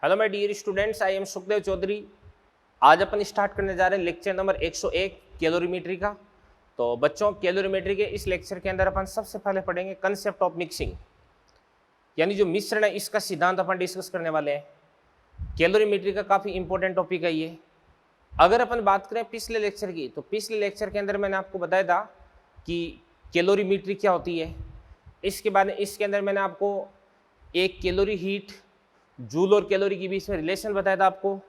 Hello my dear students, I am Sukhdev Chaudhary. आज अपन start करने जा रहे हैं लेक्चर नंबर 101 कैलोरीमेट्री का। तो बच्चों, कैलोरीमेट्री के इस लेक्चर के अंदर अपन सबसे पहले पढ़ेंगे कंसेप्ट ऑफ मिक्सिंग, यानी जो मिश्रण है इसका सिद्धांत अपन डिस्कस करने वाले हैं। कैलोरीमेट्री का काफ़ी इंपॉर्टेंट टॉपिक है ये। अगर अपन बात करें पिछले लेक्चर की, तो पिछले लेक्चर के अंदर मैंने आपको बताया था कि कैलोरीमेट्री क्या होती है। इसके बाद इसके अंदर मैंने आपको एक कैलोरी हीट, जूल और कैलोरी के बीच में रिलेशन बताया था आपको।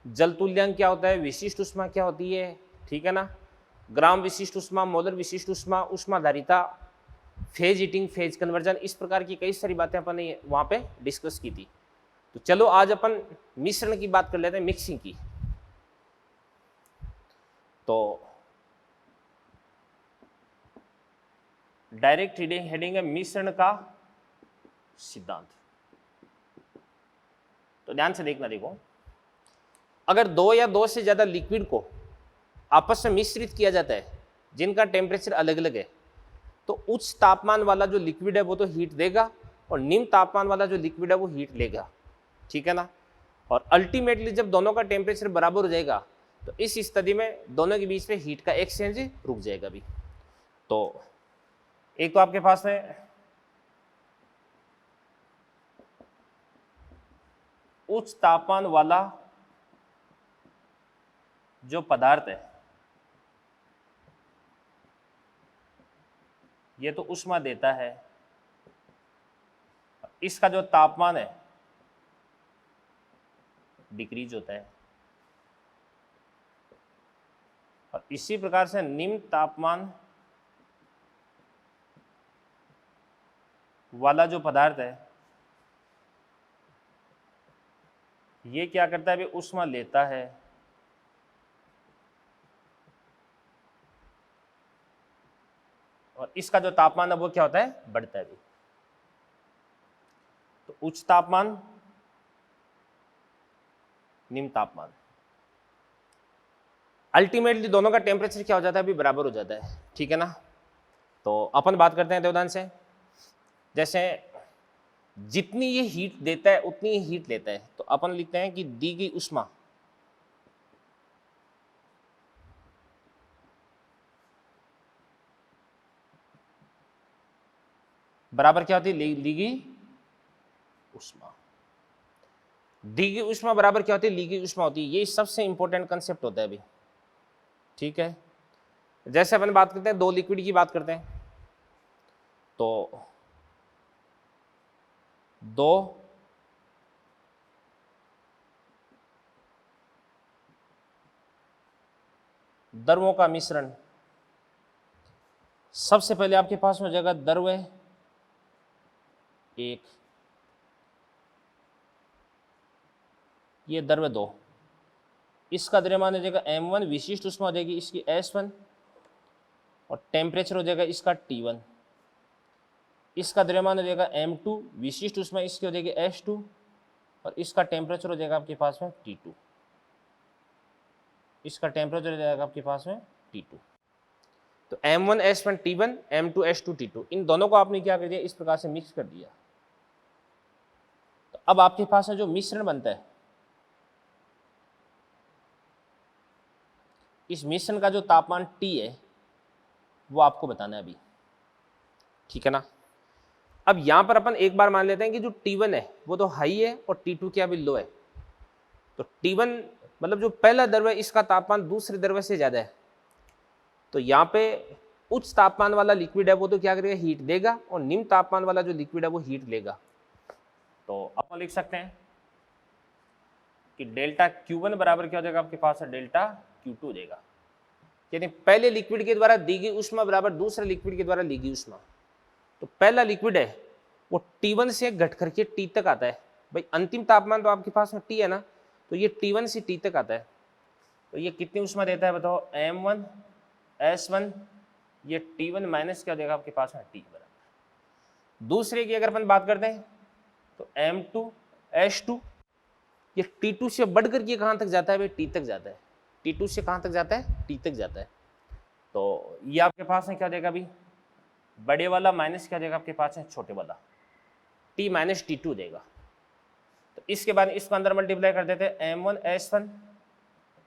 जल तुल्यांक क्या होता है, विशिष्ट ऊष्मा क्या होती है, ठीक है ना, ग्राम विशिष्ट ऊष्मा, मोलर विशिष्ट ऊष्मा, ऊष्माधारिता, फेज हीटिंग, फेज कन्वर्जन, इस प्रकार की कई सारी बातें अपन ने वहाँ पे डिस्कस की थी। तो चलो आज अपन मिश्रण की बात कर लेते हैं, मिक्सिंग की। तो डायरेक्ट हेडिंग है मिश्रण का सिद्धांत। तो ध्यान से देखना, देखो, अगर दो या दो से ज्यादा लिक्विड को आपस में मिश्रित किया जाता है जिनका टेम्परेचर अलग अलग है, तो उच्च तापमान वाला जो लिक्विड है वो तो हीट देगा और निम्न तापमान वाला जो लिक्विड है वो हीट लेगा, ठीक है ना। और अल्टीमेटली जब दोनों का टेम्परेचर बराबर हो जाएगा तो इस स्थिति में दोनों के बीच में हीट का एक्सचेंज रुक जाएगा भी। तो एक तो आपके पास है उच्च तापमान वाला जो पदार्थ है, ये तो ऊष्मा देता है, इसका जो तापमान है डिक्रीज होता है। और इसी प्रकार से निम्न तापमान वाला जो पदार्थ है ये क्या करता है, भी ऊष्मा लेता है और इसका जो तापमान है वो क्या होता है, बढ़ता है भी। तो उच्च तापमान, निम्न तापमान, अल्टीमेटली दोनों का टेम्परेचर क्या हो जाता है, अभी बराबर हो जाता है, ठीक है ना। तो अपन बात करते हैं देवदान से। जैसे जितनी ये हीट देता है उतनी ही हीट लेता है, तो अपन लिखते हैं कि दी गई ऊष्मा बराबर क्या होती है, ली गई ऊष्मा। दी गई ऊष्मा बराबर क्या होती है, ली गई ऊष्मा होती है। ये सबसे इंपॉर्टेंट कंसेप्ट होता है अभी, ठीक है। जैसे अपन बात करते हैं दो लिक्विड की बात करते हैं, तो दो द्रवों का मिश्रण, सबसे पहले आपके पास हो जाएगा द्रव एक, ये द्रव दो, इसका द्रव्यमान हो जाएगा m1, विशिष्ट ऊष्मा हो जाएगी इसकी S1 और टेम्परेचर हो जाएगा इसका T1। इसका द्रव्यमान हो जाएगा m2, विशिष्ट ऊष्मा इसकी हो जाएगी S2 और इसका टेम्परेचर हो जाएगा आपके पास में T2। इसका टेम्परेचर हो जाएगा आपके पास में T2। तो m1 S1 T1, m2 S2 T2, इन दोनों को आपने क्या कर दिया, इस प्रकार से मिक्स कर दिया। तो अब आपके पास में जो मिश्रण बनता है, इस मिश्रण का जो तापमान T है वो आपको बताना है अभी, ठीक है ना। अब यहां पर अपन एक बार मान लेते हैं कि जो T1 है वो तो हाई है और T2 क्या भी लो है। तो T1 मतलब जो पहला द्रव्य है इसका तापमान दूसरे द्रव्य से ज्यादा है, तो यहाँ पे उच्च तापमान वाला लिक्विड है वो तो क्या करेगा, हीट देगा और निम्न तापमान वाला जो लिक्विड है वो हीट लेगा। तो अपन लिख सकते हैं कि डेल्टा Q1 बराबर क्या हो जाएगा, आपके पास है डेल्टा Q2 हो जाएगा। यानी पहले लिक्विड के द्वारा दी गई ऊष्मा बराबर दूसरे लिक्विड के द्वारा ली गई ऊष्मा। तो पहला लिक्विड है वो T1 से घट करके T तक आता है। भाई अंतिम तापमान तो आपके पास में T है ना, तो ये T1 से T तक आता है। तो ये कितनी ऊष्मा देता है बताओ, m1 S1, ये T1 माइनस क्या देगा आपके पास में T बराबर। दूसरे की अगर अपन बात करते हैं तो m2 S2, ये T2 से बढ़ करके कहाँ तक जाता है भाई, T तक जाता है। T2 से कहाँ तक जाता है, T तक जाता है। तो ये आपके पास में क्या देगा अभी, बड़े वाला माइनस क्या देगा आपके पास है छोटे वाला, T माइनस T2 देगा। तो इसके बाद इसको अंदर मल्टीप्लाई कर देते हैं M1S1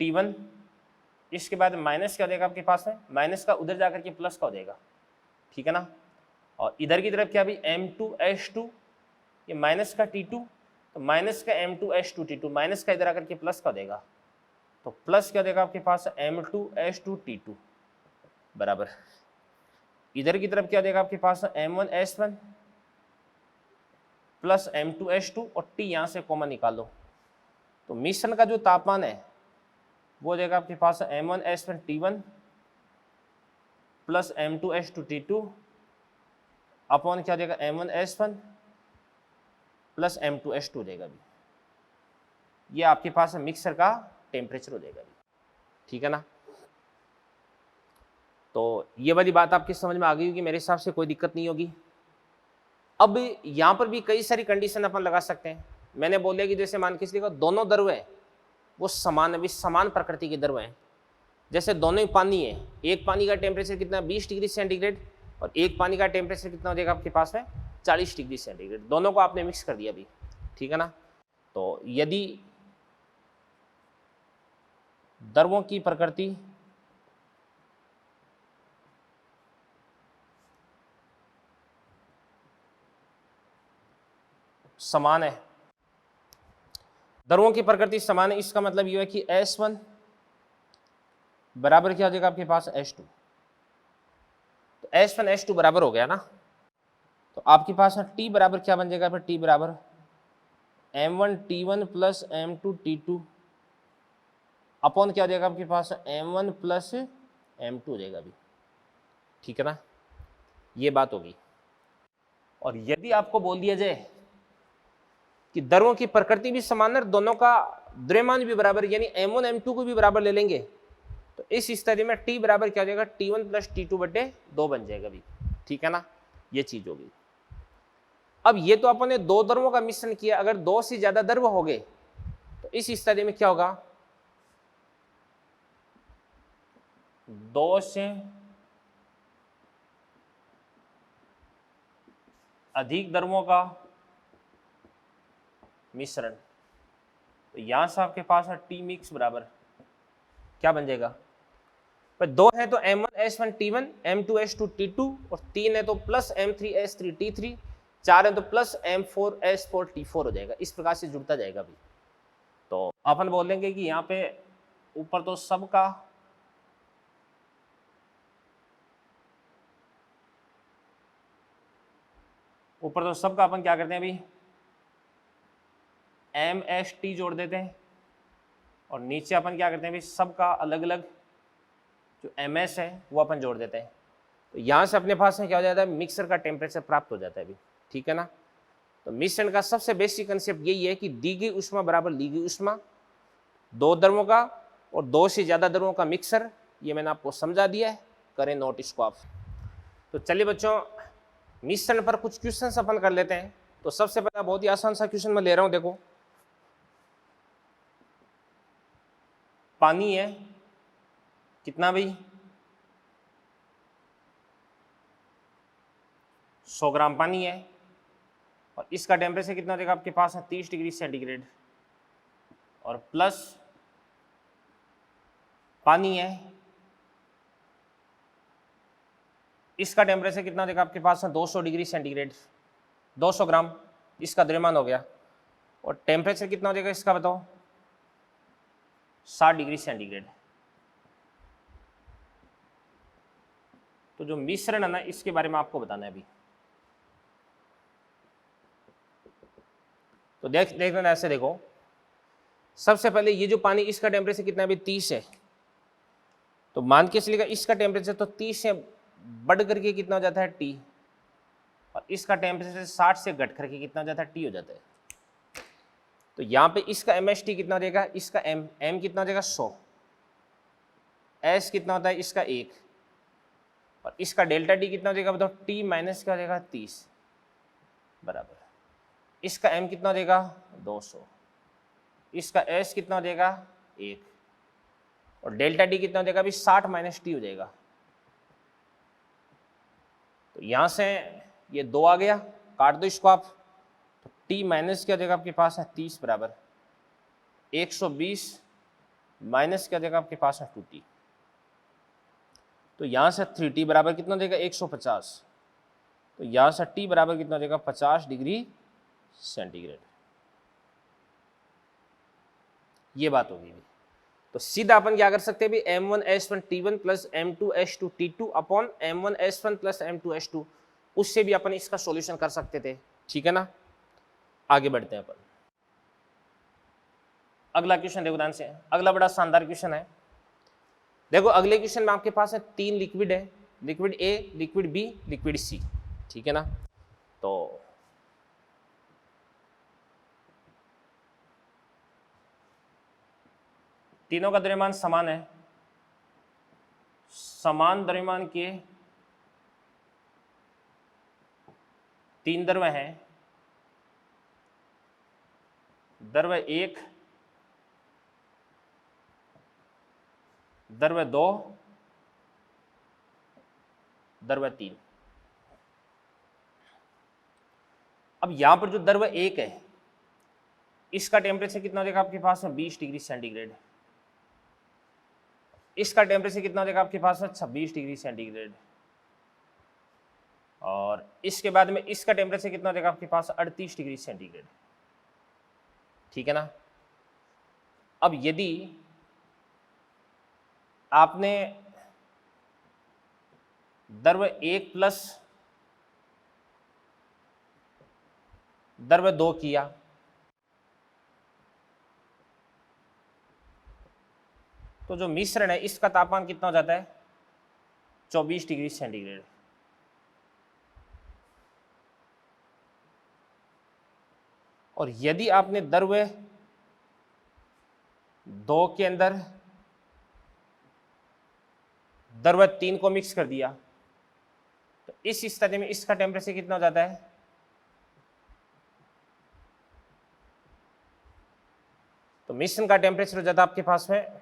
T1, इसके बाद माइनस क्या हो जाएगा आपके पास में, माइनस का उधर जाकर के प्लस का हो जाएगा, ठीक है ना। और इधर की तरफ क्या भी M2S2, ये माइनस का T2, तो माइनस का M2S2 T2, माइनस का इधर आकर के प्लस का देगा, तो प्लस क्या देगा आपके पास M2S2 T2 बराबर, इधर की तरफ क्या देगा आपके पास M1S1 प्लस M2S2 और T यहाँ से कॉमन निकालो, तो मिश्रण का जो तापमान है वो देगा आपके पास M1S1 T1 plus M2S2 T2 upon क्या देगा M1S1 प्लस M2S2 देगा भी, ये आपके पास मिक्सर का टेम्परेचर हो जाएगा भी, ठीक है ना। तो ये वाली बात आपकी समझ में आ गई होगी, मेरे हिसाब से कोई दिक्कत नहीं होगी। अब यहाँ पर भी कई सारी कंडीशन अपन लगा सकते हैं। मैंने बोला कि जैसे मान के चलिए दोनों द्रव है वो समान, अभी समान प्रकृति के द्रव हैं, जैसे दोनों ही पानी है, एक पानी का टेम्परेचर कितना 20 डिग्री सेंटीग्रेड और एक पानी का टेम्परेचर कितना हो जाएगा आपके पास में 40 डिग्री सेंटीग्रेड, दोनों को आपने मिक्स कर दिया अभी, ठीक है ना। तो यदि द्रवों की प्रकृति समान है, द्रवों की प्रकृति समान है, इसका मतलब यह है कि S1 बराबर क्या हो जाएगा आपके पास H2, तो S1 H2 बराबर हो गया ना, तो आपके पास T बराबर क्या बन जाएगा, फिर T बराबर M1 T1 plus M2 T2 upon क्या हो जाएगा आपके पास M1 प्लस M2 हो जाएगा अभी, ठीक है ना, ये बात होगी। और यदि आपको बोल दिया जाए कि द्रवों की प्रकृति भी समान है, दोनों का द्रव्यमान भी बराबर, यानी M1 M2 को भी बराबर ले लेंगे, तो इस स्थिति में T बराबर क्या हो जाएगा T1 प्लस T2 बटे 2 बन जाएगा अभी, ठीक है ना, ये चीज होगी। अब ये तो अपन ने दो द्रवों का मिश्रण किया, अगर दो से ज्यादा द्रव हो गए तो इस स्थिति में क्या होगा, दो से अधिक द्रवों का मिश्रण, तो यहां से आपके पास है T मिक्स बराबर क्या बन जाएगा, पर दो है तो M1S1 T1 M2S2 T2 और तीन है तो प्लस M3S3 T3, चार है तो प्लस M4S4 T4 हो जाएगा, इस प्रकार से जुड़ता जाएगा अभी। तो अपन बोलेंगे कि यहाँ पे ऊपर तो सबका अपन क्या करते हैं अभी MST जोड़ देते हैं, और नीचे अपन क्या करते हैं अभी सबका अलग अलग जो MS है वो अपन जोड़ देते हैं, तो यहाँ से अपने पास में क्या हो जाता है, मिक्सर का टेम्परेचर प्राप्त हो जाता है अभी, ठीक है ना। तो मिश्रण का सबसे बेसिक कंसेप्ट यही है कि दी गई ऊष्मा बराबर ली गई ऊष्मा, दो द्रवों का और दो से ज़्यादा द्रवों का मिक्सर, ये मैंने आपको समझा दिया है, करें नोट इसको आप। तो चलिए बच्चों, मिश्रण पर कुछ क्वेश्चंस अपन कर लेते हैं। तो सबसे पहला बहुत ही आसान सा क्वेश्चन मैं ले रहा हूँ, देखो पानी है कितना भाई 100 ग्राम पानी है, और इसका टेम्परेचर कितना देगा आपके पास है 30 डिग्री सेंटीग्रेड, और प्लस पानी है, इसका टेम्परेचर कितना देगा आपके पास है 200 डिग्री सेंटीग्रेड, 200 ग्राम इसका द्रव्यमान हो गया, और टेम्परेचर कितना हो जाएगा इसका बताओ 60 डिग्री सेंटीग्रेड। तो जो मिश्रण है ना, इसके बारे में आपको बताना है अभी। तो देखना ऐसे देखो, सबसे पहले ये जो पानी इसका टेम्परेचर कितना है अभी 30 है, तो मान के चलिएगा इसका टेम्परेचर तो 30 से बढ़ करके कितना हो जाता है T, और इसका टेम्परेचर 60 से घट करके कितना हो जाता है T हो जाता है। तो यहाँ पे इसका MST कितना हो जाएगा, इसका M कितना हो जाएगा 100, S कितना होता है इसका 1, और इसका डेल्टा T कितना हो जाएगा बताओ, T माइनस क्या हो जाएगा 30 बराबर, इसका M कितना हो जाएगा 200, इसका S कितना हो जाएगा 1, और डेल्टा T कितना हो जाएगा अभी 60 माइनस T हो जाएगा। तो यहाँ से ये 2 आ गया, काट दो इसको आप, तो टी माइनस क्या जगह आपके पास है 30 बराबर 120 माइनस क्या जगह आपके पास है 2t। तो यहाँ से 3t बराबर कितना देगा 150। तो यहाँ से t बराबर कितना देगा 50 डिग्री सेंटीग्रेड। ये बात होगी। तो सीधा अपन क्या कर सकते हैं भी m1s1 t1 plus m2s2 t2 upon m1s1 plus m2s2, उससे भी अपन इसका सॉल्यूशन कर सकते थे। ठीक है ना, आगे बढ़ते हैं अपन। अगला क्वेश्चन देखो ध्यान से, अगला बड़ा शानदार क्वेश्चन है। देखो अगले क्वेश्चन में आपके पास है 3 लिक्विड है, liquid A, liquid B, liquid C. ठीक है ना, तो तीनों का द्रव्यमान समान है, समान द्रव्यमान के 3 द्रव्य हैं, द्रव्य 1, द्रव्य 2, द्रव्य 3। अब यहां पर जो द्रव्य 1 है इसका टेम्परेचर कितना हो जाएगा आपके पास में 20 डिग्री सेंटीग्रेड, इसका टेम्परेचर कितना हो जाएगा आपके पास में 26 डिग्री सेंटीग्रेड, और इसके बाद में इसका टेम्परेचर कितना हो जाएगा आपके पास 38 डिग्री सेंटीग्रेड। ठीक है ना, अब यदि आपने द्रव्य 1 प्लस द्रव्य 2 किया तो जो मिश्रण है इसका तापमान कितना हो जाता है 24 डिग्री सेंटीग्रेड। और यदि आपने द्रव्य 2 के अंदर द्रव्य 3 को मिक्स कर दिया तो इस स्थिति में इसका टेम्परेचर कितना हो जाता है, तो मिश्रण का टेम्परेचर हो जाता है आपके पास में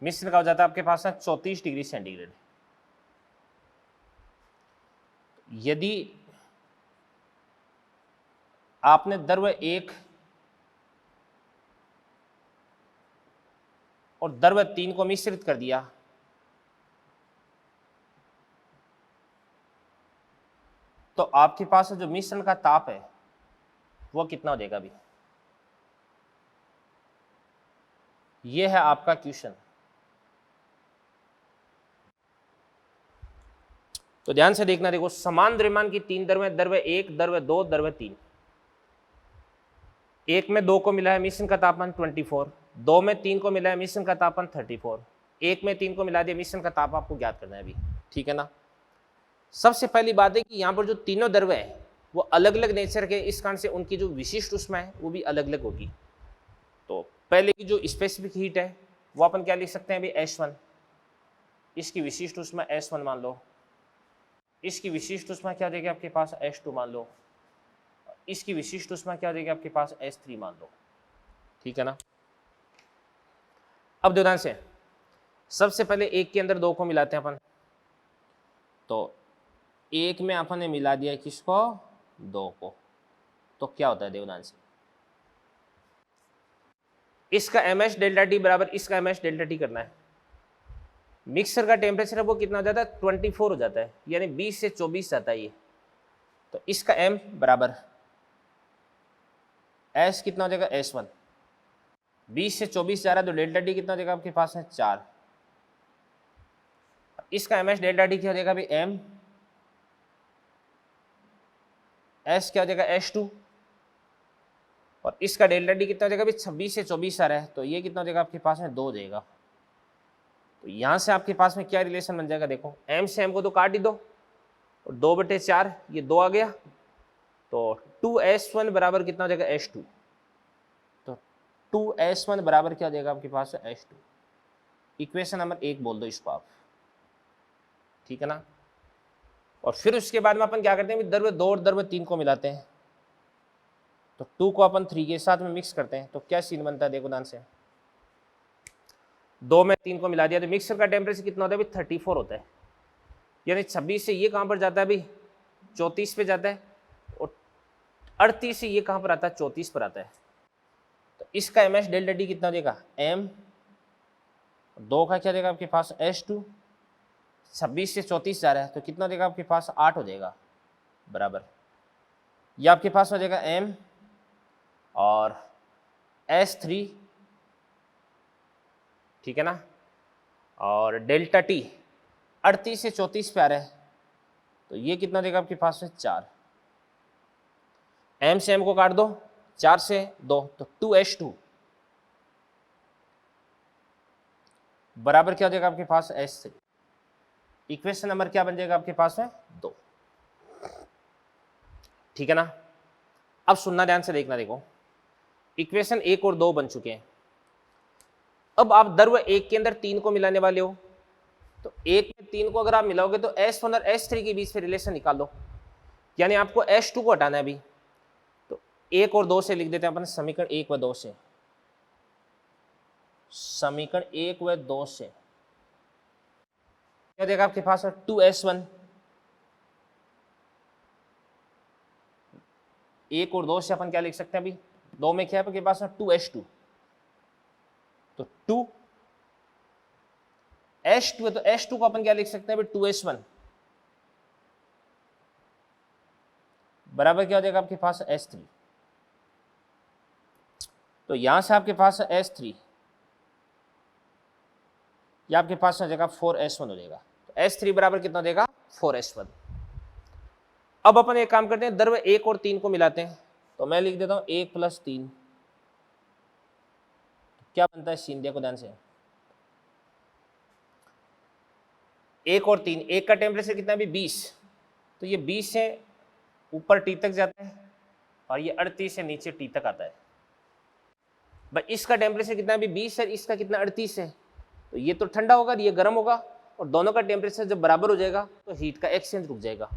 मिश्रण का हो जाता है आपके पास में 34 डिग्री सेंटीग्रेड। यदि आपने द्रव्य 1 और द्रव्य 3 को मिश्रित कर दिया तो आपके पास जो मिश्रण का ताप है वो कितना हो जाएगा अभी, ये है आपका क्वेश्चन। तो ध्यान से देखना, देखो समान द्रव्यमान की 3 द्रव्य, द्रव्य 1, द्रव्य 2, द्रव्य 3। 1 में 2 को मिला है मिश्रण का तापमान 24, 2 में 3 को मिला है मिश्रण का तापमान 34, 1 में 3 को मिला दिया, मिश्रण का ताप आपको ज्ञात करना है अभी। ठीक है ना, सबसे पहली बात है कि यहाँ पर जो तीनों द्रव्य है वो अलग अलग नेचर के, इस कारण से उनकी जो विशिष्ट ऊष्मा है वो भी अलग अलग होगी। तो पहले की जो स्पेसिफिक हीट है वो अपन क्या लिख सकते हैं अभी S1, इसकी विशिष्ट ऊष्मा S1 मान लो, इसकी विशिष्ट ऊष्मा क्या हो जाएगी आपके पास S2 मान लो, इसकी विशिष्ट ऊष्मा क्या हो जाएगी आपके पास S3 मान लो। ठीक है ना, अब ध्यान से सबसे पहले 1 के अंदर 2 को मिलाते हैं अपन, तो 1 में अपन ने मिला दिया किसको 2 को, तो क्या होता है देवदान से, इसका MS डेल्टा टी बराबर इसका MS डेल्टा टी करना है। मिक्सर का टेम्परेचर है वो कितना हो जाता है 24 हो जाता है, यानी 20 से 24 जाता है ये। तो इसका M बराबर S कितना हो जाएगा S1, 20 से 24 जा रहा है तो डेल्टा टी कितना हो जाएगा आपके पास है 4। इसका MS डेल्टा टी क्या हो जाएगा अभी M, S क्या हो जाएगा S2, और इसका डेल्टा टी कितना हो जाएगा अभी 26 से 24 आ रहा है तो ये कितना हो जाएगा आपके पास में 2 हो जाएगा। तो यहाँ से आपके पास में क्या रिलेशन बन जाएगा, देखो M से M को तो काट ही दो, और 2/4 ये 2 आ गया, तो 2S1 बराबर कितना हो जाएगा S2, तो 2S1 बराबर क्या हो जाएगा आपके पास S2। इक्वेशन नंबर 1 बोल दो इसको आप। ठीक है ना, और फिर उसके बाद में अपन क्या करते हैं, द्रव्य 2 और द्रव्य 3 को मिलाते हैं, तो 2 को अपन 3 के साथ में मिक्स करते हैं, तो क्या सीन बनता है देखो ध्यान से, 2 में 3 को मिला दिया तो मिक्सर का टेम्परेचर कितना होता है अभी 34 होता है। यानी 26 से ये कहाँ पर जाता है अभी, 34 पे जाता है, और 38 से ये कहाँ पर आता है, 34 पर आता है। तो इसका एम एच डेल्टा टी कितना देगा, एम, 2 का क्या देगा आपके पास, H2, 26 से 34 जा रहा है तो कितना देगा आपके पास, 8 हो जाएगा, बराबर। ये आपके पास हो जाएगा एम और S3, ठीक है ना, और डेल्टा टी 38 से 34 पे आ रहा है तो ये कितना देगा आपके पास है, 4। एम से एम को काट दो, 4 से 2 तो 2H2 बराबर क्या हो जाएगा आपके पास, S3। इक्वेशन नंबर क्या बन जाएगा आपके पास है, 2, ठीक है ना। अब सुनना ध्यान से, देखना, देखो इक्वेशन 1 और 2 बन चुके हैं। अब आप दर व 1 के अंदर 3 को मिलाने वाले हो, तो 1 में 3 को अगर आप मिलाओगे तो S1 और S3 के बीच में रिलेशन निकाल लो, यानी आपको H2 को हटाना है अभी। तो 1 और 2 से लिख देते हैं अपन, समीकरण 1 व 2 से, समीकरण 1 व 2 से क्या देगा आपके पास, 2S1, 1 और 2 से अपन क्या लिख सकते हैं अभी, 2 में क्या है आपके पास, 2H2, तो 2H2 है तो H2 को अपन क्या लिख सकते हैं अभी, 2S1 बराबर क्या हो जाएगा आपके पास, S3। तो यहां से आपके पास S3, या आपके पास हो जाएगा 4S1 हो जाएगा, तो S3 बराबर कितना देगा, 4S1। अब अपन एक काम करते हैं, दर 1 और 3 को मिलाते हैं, तो मैं लिख देता हूं 1 + 3, क्या बनता है, सीन देखो ध्यान से, 1 और 3, 1 का टेम्परेचर कितना भी 20, तो ये 20 से ऊपर T तक जाता है और ये 38 से नीचे T तक आता है। भाई इसका टेम्परेचर कितना भी 20 है, इसका कितना 38 है, तो ये तो ठंडा होगा, ये गर्म होगा, और दोनों का टेम्परेचर जब बराबर हो जाएगा तो हीट का एक्सचेंज रुक जाएगा।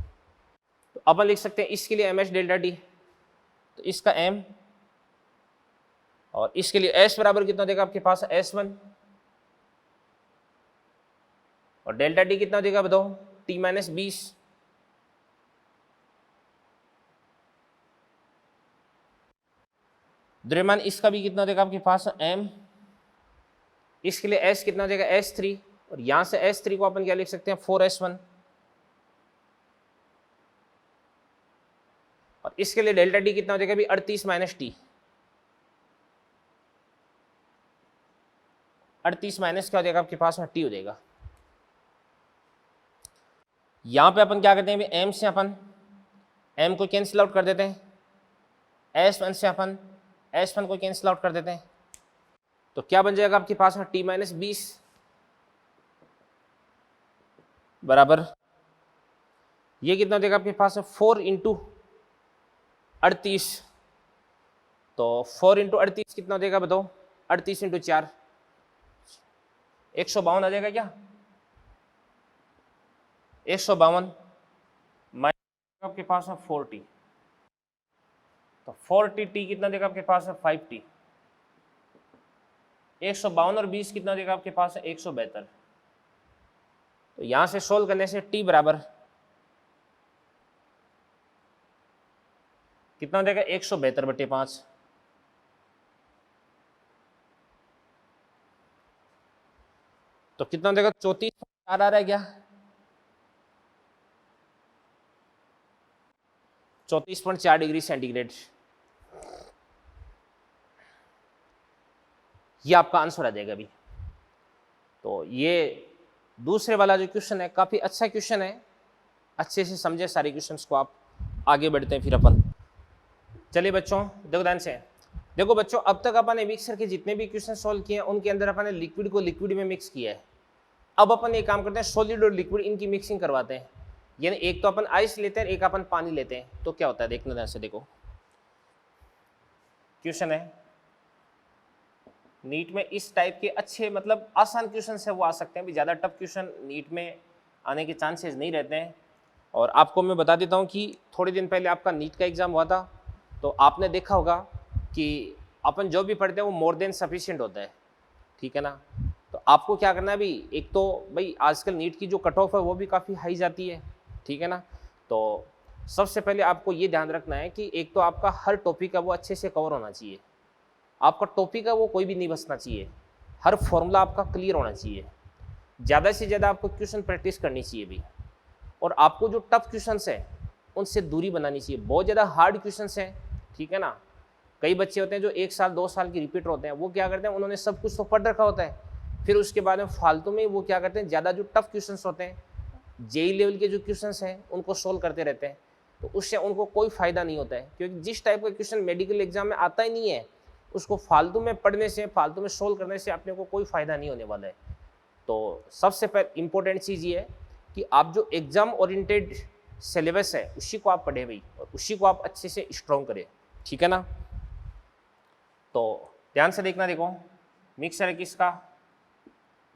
तो अपन लिख सकते हैं इसके लिए एम एच डेल्टा टी, तो इसका एम और इसके लिए एस बराबर कितना देगा आपके पास, S1, और डेल्टा टी कितना देगा बताओ, T - 20, द्रव्यमान इसका भी कितना देगा आपके पास, M, इसके लिए S कितना देगा, S3, और यहां से S3 को अपन क्या लिख सकते हैं, 4S1, और इसके लिए डेल्टा टी कितना हो जाएगा अभी, 38 - T, 38 माइनस क्या हो जाएगा आपके पास में, T हो जाएगा। यहां पे अपन क्या करते हैं, अभी M से अपन M को कैंसिल आउट कर देते हैं, S1 से अपन S1 को कैंसिल आउट कर देते हैं, तो क्या बन जाएगा आपके पास में, T - 20 बराबर, ये कितना देगा आपके पास, 4 × 38, तो 4 × 38 कितना देगा बताओ, 38 × 4, 152 आ जाएगा क्या, 152 माइनस आपके पास है 40, तो 40T कितना देगा आपके पास है, 5T, 152 और 20 कितना देगा आपके पास है, 172। तो यहां से सोल्व करने से T बराबर कितना देगा, 172/5, तो कितना देगा, 34.4 आ रहा है क्या, 34.4 डिग्री सेंटीग्रेड, ये आपका आंसर आ जाएगा अभी। तो ये दूसरे वाला जो क्वेश्चन है काफी अच्छा क्वेश्चन है, अच्छे से समझे सारे क्वेश्चंस को आप, आगे बढ़ते हैं फिर अपन। चलिए बच्चों देखो ध्यान से, देखो बच्चों अब तक अपन ने मिक्सर के जितने भी क्वेश्चन सॉल्व किए हैं उनके अंदर अपन ने लिक्विड को लिक्विड में मिक्स किया है। अब अपन एक काम करते हैं, सॉलिड और लिक्विड इनकी मिक्सिंग करवाते हैं, यानी एक तो अपन आइस लेते हैं, एक अपन पानी लेते हैं, तो क्या होता है देखना ध्यान से। देखो क्वेश्चन है नीट में, इस टाइप के अच्छे मतलब आसान क्वेश्चन है वो आ सकते हैं, भी ज़्यादा टफ क्वेश्चन नीट में आने के चांसेस नहीं रहते हैं। और आपको मैं बता देता हूँ कि थोड़े दिन पहले आपका नीट का एग्ज़ाम हुआ था, तो आपने देखा होगा कि अपन जो भी पढ़ते हैं वो मोर देन सफिशिएंट होता है, ठीक है ना। तो आपको क्या करना है अभी, एक तो भाई आजकल नीट की जो कट ऑफ है वो भी काफ़ी हाई जाती है, ठीक है ना। तो सबसे पहले आपको ये ध्यान रखना है कि एक तो आपका हर टॉपिक है वो अच्छे से कवर होना चाहिए, आपका टॉपिक है वो कोई भी नहीं बचना चाहिए, हर फॉर्मूला आपका क्लियर होना चाहिए, ज़्यादा से ज़्यादा आपको क्वेश्चन प्रैक्टिस करनी चाहिए भी, और आपको जो टफ क्वेश्चंस हैं उनसे दूरी बनानी चाहिए। बहुत ज़्यादा हार्ड क्वेश्चंस हैं, ठीक है ना। कई बच्चे होते हैं जो 1 साल 2 साल की रिपीटर होते हैं, वो क्या करते हैं, उन्होंने सब कुछ तो पढ़ रखा होता है, फिर उसके बाद में फालतू में वो क्या करते हैं, ज़्यादा जो टफ क्वेश्चंस होते हैं, जेई लेवल के जो क्वेश्चंस हैं उनको सोल्व करते रहते हैं, तो उससे उनको कोई फ़ायदा नहीं होता है, क्योंकि जिस टाइप का क्वेश्चन मेडिकल एग्जाम में आता ही नहीं है, उसको फालतू में पढ़ने से, फालतू में सोल्व करने से अपने को कोई फ़ायदा नहीं होने वाला है। तो सबसे पहले इम्पोर्टेंट चीज़ ये है कि आप जो एग्ज़ाम ओरिएंटेड सिलेबस है उसी को आप पढ़ें भाई, और उसी को आप अच्छे से स्ट्रॉन्ग करें, ठीक है ना। तो ध्यान से देखना, देखो मिक्सर है किसका,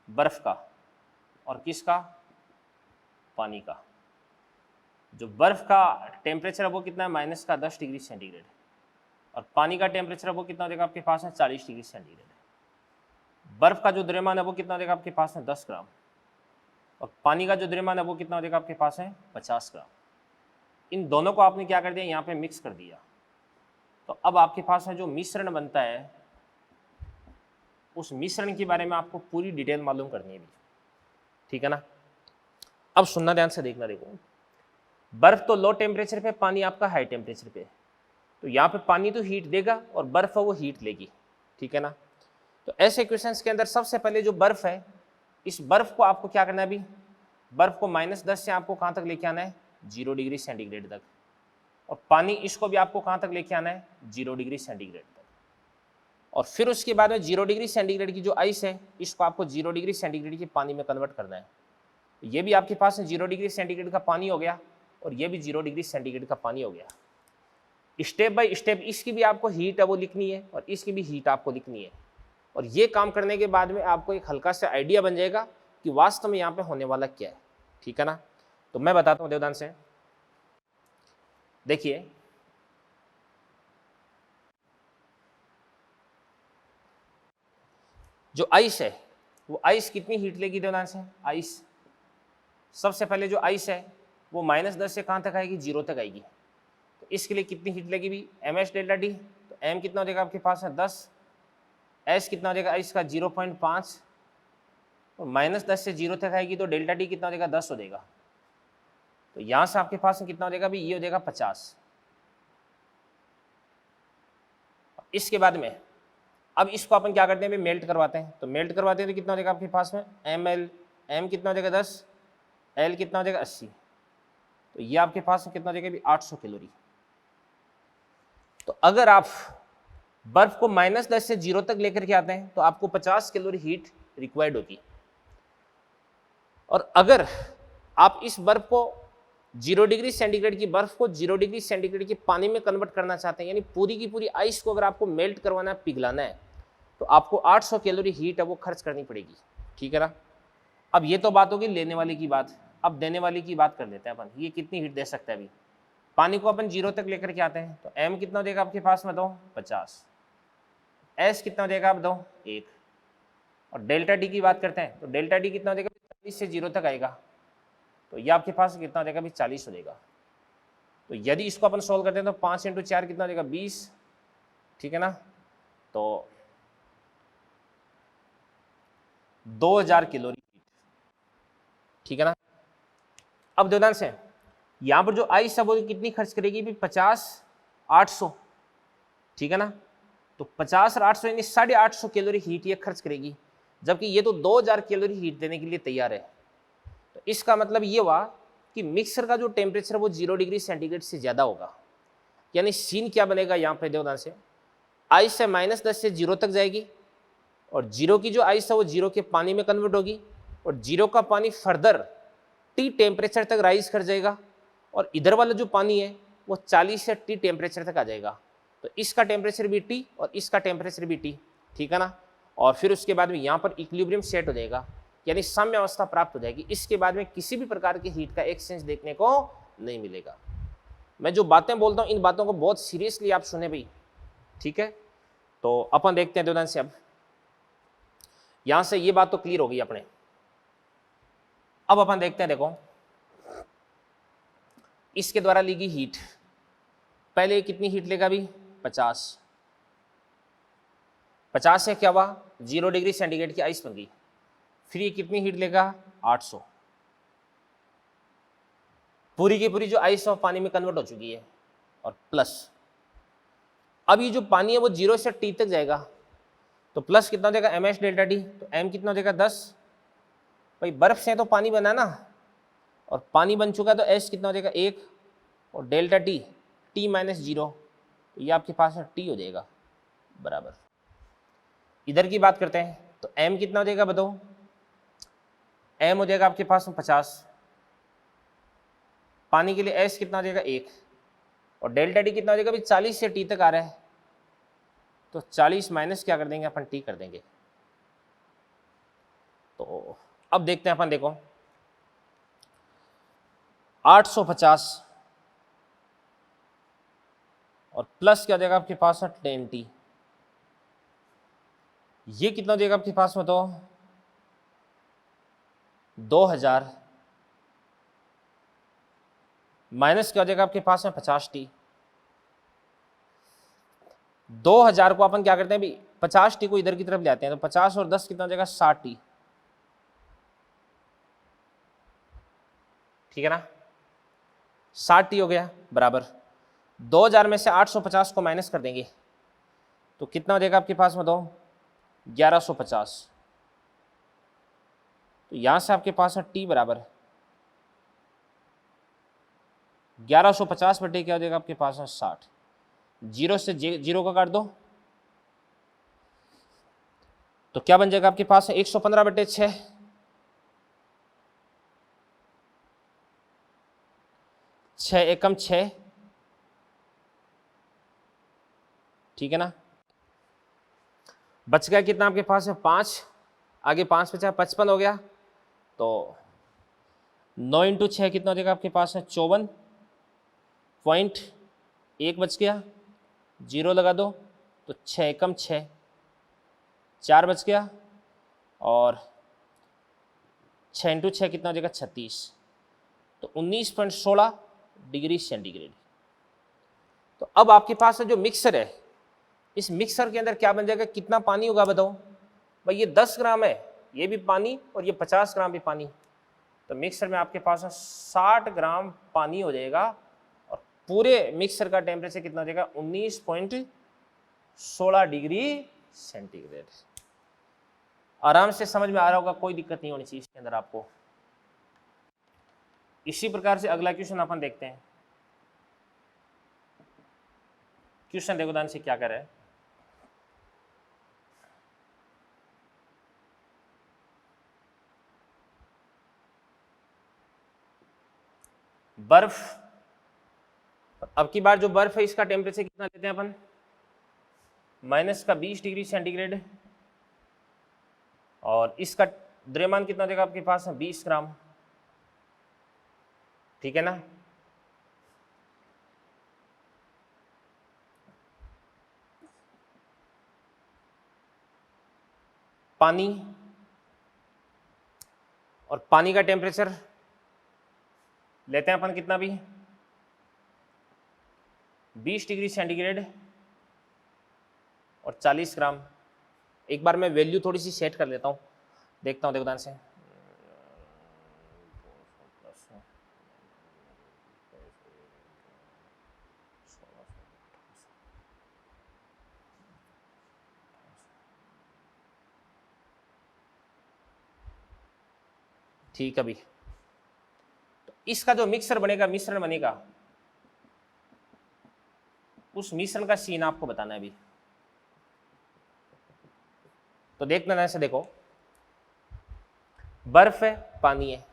बर्फ़ का, और किसका, पानी का। जो बर्फ़ का टेम्परेचर है वो कितना है, -10 डिग्री सेंटीग्रेड, और पानी का टेम्परेचर है वो कितना हो जाएगा आपके पास है, 40 डिग्री सेंटीग्रेड। बर्फ़ का जो द्रव्यमान है वो कितना हो जाएगा आपके पास है, 10 ग्राम, और पानी का जो द्रव्यमान है वो कितना हो जाएगा आपके पास है, 50 ग्राम। इन दोनों को आपने क्या कर दिया, यहाँ पे मिक्स कर दिया। तो अब आपके पास में जो मिश्रण बनता है, उस मिश्रण के बारे में आपको पूरी डिटेल मालूम करनी है भी, ठीक है ना। अब सुनना, ध्यान से देखना, देखो बर्फ तो लो टेम्परेचर पे, पानी आपका हाई टेम्परेचर पे, तो यहाँ पे पानी तो हीट देगा और बर्फ है वो हीट लेगी, ठीक है ना। तो ऐसे क्वेश्चंस के अंदर सबसे पहले जो बर्फ है, इस बर्फ को आपको क्या करना है अभी, बर्फ को -10 से आपको कहाँ तक लेके आना है, 0 डिग्री सेंटीग्रेड तक, और पानी इसको भी आपको कहाँ तक लेके आना है, 0 डिग्री सेंटीग्रेड तक, और फिर उसके बाद में 0 डिग्री सेंटीग्रेड की जो आइस है इसको आपको 0 डिग्री सेंटीग्रेड के पानी में कन्वर्ट करना है। ये भी आपके पास 0 डिग्री सेंटीग्रेड का पानी हो गया, और ये भी 0 डिग्री सेंटीग्रेड का पानी हो गया। स्टेप बाय स्टेप इसकी भी आपको हीट है वो लिखनी है, और इसकी भी हीट आपको लिखनी है, और ये काम करने के बाद में आपको एक हल्का सा आइडिया बन जाएगा कि वास्तव में यहाँ पे होने वाला क्या है, ठीक है ना। तो मैं बताता हूँ देवदान से, देखिए जो आइस है वो आइस कितनी हीट लेगी देवदान से, आइस सबसे पहले जो आइस है वो -10 से कहाँ तक आएगी, 0 तक आएगी। तो इसके लिए कितनी हीट लगेगी भी, ms डेल्टा टी, तो m कितना हो जाएगा आपके पास है 10, s कितना हो जाएगा आइस का 0.5, और -10 से 0 तक आएगी तो डेल्टा टी कितना हो जाएगा, 10 हो जाएगा। तो यहाँ से आपके पास कितना हो जाएगा भी, ये हो जाएगा 50। इसके बाद में अब इसको अपन क्या करते हैं भाई, मेल्ट करवाते हैं, तो मेल्ट करवाते हैं तो कितना हो जाएगा आपके पास में, m कितना हो जाएगा 10, l कितना हो जाएगा 80, तो ये आपके पास में कितना हो जाएगा भी 800 कैलोरी। तो अगर आप बर्फ को -10 से 0 तक लेकर के आते हैं तो आपको 50 कैलोरी हीट रिक्वायर्ड होगी, और अगर आप इस बर्फ को 0 डिग्री सेंटीग्रेड की बर्फ को 0 डिग्री सेंटीग्रेड के पानी में कन्वर्ट करना चाहते हैं, यानी पूरी की पूरी आइस को अगर आपको मेल्ट करवाना है, पिघलाना है, तो आपको 800 कैलोरी हीट है वो खर्च करनी पड़ेगी, ठीक है ना। अब ये तो बात होगी लेने वाले की बात, अब देने वाले की बात कर लेते हैं अपन, ये कितनी हीट दे सकता है अभी। पानी को अपन 0 तक लेकर के आते हैं, तो m कितना हो जाएगा आपके पास में, दो 50, s कितना हो जाएगा आप दो 1, और डेल्टा टी की बात करते हैं, तो डेल्टा टी कितना हो जाएगा, 40 से 0 तक आएगा, तो ये आपके पास कितना हो जाएगा भी 40 हो जाएगा। तो यदि इसको अपन सोल्व करते हैं तो 5 × 4 कितना हो जाएगा 20, ठीक है ना। तो 2000 कैलोरी हीट, ठीक है ना। अब देवदान से यहाँ पर जो आइस है वो कितनी खर्च करेगी भी 50 800, ठीक है ना। तो 50 और 800 यानी 850 कैलोरी हीट ये खर्च करेगी, जबकि ये तो 2000 कैलोरी हीट देने के लिए तैयार है। तो इसका मतलब ये हुआ कि मिक्सर का जो टेम्परेचर वो 0 डिग्री सेंटीग्रेड से ज़्यादा होगा, यानी सीन क्या बनेगा यहाँ पे देवदान से, आइस से -10 से 0 तक जाएगी, और 0 की जो आइस है वो 0 के पानी में कन्वर्ट होगी, और 0 का पानी फर्दर T टेम्परेचर तक राइज कर जाएगा, और इधर वाला जो पानी है वो 40 से T टेम्परेचर तक आ जाएगा। तो इसका टेम्परेचर भी T और इसका टेम्परेचर भी T, ठीक है ना। और फिर उसके बाद में यहाँ पर इक्विलिब्रियम सेट हो जाएगा, यानी साम्य अवस्था प्राप्त हो जाएगी। इसके बाद में किसी भी प्रकार की हीट का एक्सचेंज देखने को नहीं मिलेगा। मैं जो बातें बोलता हूँ इन बातों को बहुत सीरियसली आप सुने भाई, ठीक है। तो अपन देखते हैं देवदान से, अब यहां से ये बात तो क्लियर हो गई अपने। अब अपन देखते हैं, देखो इसके द्वारा ली गई हीट, पहले कितनी हीट लेगा अभी 50 से क्या हुआ 0 डिग्री सेंटीग्रेड की आइस बन गई। फिर ये कितनी हीट लेगा 800, पूरी की पूरी जो आइस है वो पानी में कन्वर्ट हो चुकी है। और प्लस अब ये जो पानी है वो 0 से T तक जाएगा, तो प्लस कितना हो जाएगा MS डेल्टा T, तो M कितना हो जाएगा 10। भाई बर्फ से तो पानी बना ना, और पानी बन चुका तो S कितना हो जाएगा 1, और डेल्टा T T माइनस 0, तो ये आपके पास T हो जाएगा बराबर। इधर की बात करते हैं तो M कितना हो जाएगा बताओ, M हो जाएगा आपके पास 50, पानी के लिए S कितना हो जाएगा 1, और डेल्टा T कितना हो जाएगा, अभी 40 से T तक आ रहा है, तो 40 माइनस क्या कर देंगे अपन T कर देंगे। तो अब देखते हैं अपन, देखो 850 और प्लस क्या हो जाएगा आपके पास 10T, ये कितना हो जाएगा आपके पास में, तो 2000 माइनस क्या हो जाएगा आपके पास में 50T। 2000 को अपन क्या करते हैं अभी 50T को इधर की तरफ ले आते हैं, तो 50 और 10 कितना हो जाएगा 60T, ठीक है ना, 60T हो गया बराबर। 2000 में से 850 को माइनस कर देंगे तो कितना हो जाएगा आपके पास में, तो 1150, तो यहां से आपके पास है T बराबर 1150 बटे क्या हो जाएगा आपके पास है 60, 0 से 0 का काट दो तो क्या बन जाएगा आपके पास है 115 बटे 6, 6 एकम 6, ठीक है ना। बच गया कितना आपके पास है 5, आगे 5 बचा 55 हो गया, तो 9 इंटू 6 कितना हो जाएगा आपके पास है 54.1 बच गया, 0 लगा दो तो 6 एकम 6, 4 बच गया, और 6 इंटू 6 कितना हो जाएगा 36, तो 19.16 डिग्री सेंटीग्रेड। तो अब आपके पास जो मिक्सर है, इस मिक्सर के अंदर क्या बन जाएगा, कितना पानी होगा बताओ भाई, ये 10 ग्राम है, ये भी पानी और ये 50 ग्राम भी पानी, तो मिक्सर में आपके पास 60 ग्राम पानी हो जाएगा, और पूरे मिक्सर का टेम्परेचर कितना हो जाएगा 19.16 डिग्री सेंटीग्रेड। आराम से समझ में आ रहा होगा, कोई दिक्कत नहीं होनी चाहिए इसके अंदर आपको। इसी प्रकार से अगला क्वेश्चन अपन देखते हैं। क्वेश्चन देखो ध्यान से क्या कर रहा है, बर्फ, अब की बार जो बर्फ है इसका टेम्परेचर कितना लेते हैं अपन, -20 डिग्री सेंटीग्रेड, और इसका द्रव्यमान कितना देगा आपके पास है 20 ग्राम, ठीक है ना। पानी, और पानी का टेम्परेचर लेते हैं अपन कितना भी 20 डिग्री सेंटीग्रेड और 40 ग्राम। एक बार मैं वैल्यू थोड़ी सी सेट कर लेता हूँ, देखता हूँ देखो ध्यान से। ठीक है अभी तो इसका जो मिक्सर बनेगा, मिश्रण बनेगा, उस मिश्रण का सीन आपको बताना है अभी। तो देखना ध्यान से, देखो बर्फ है, पानी है,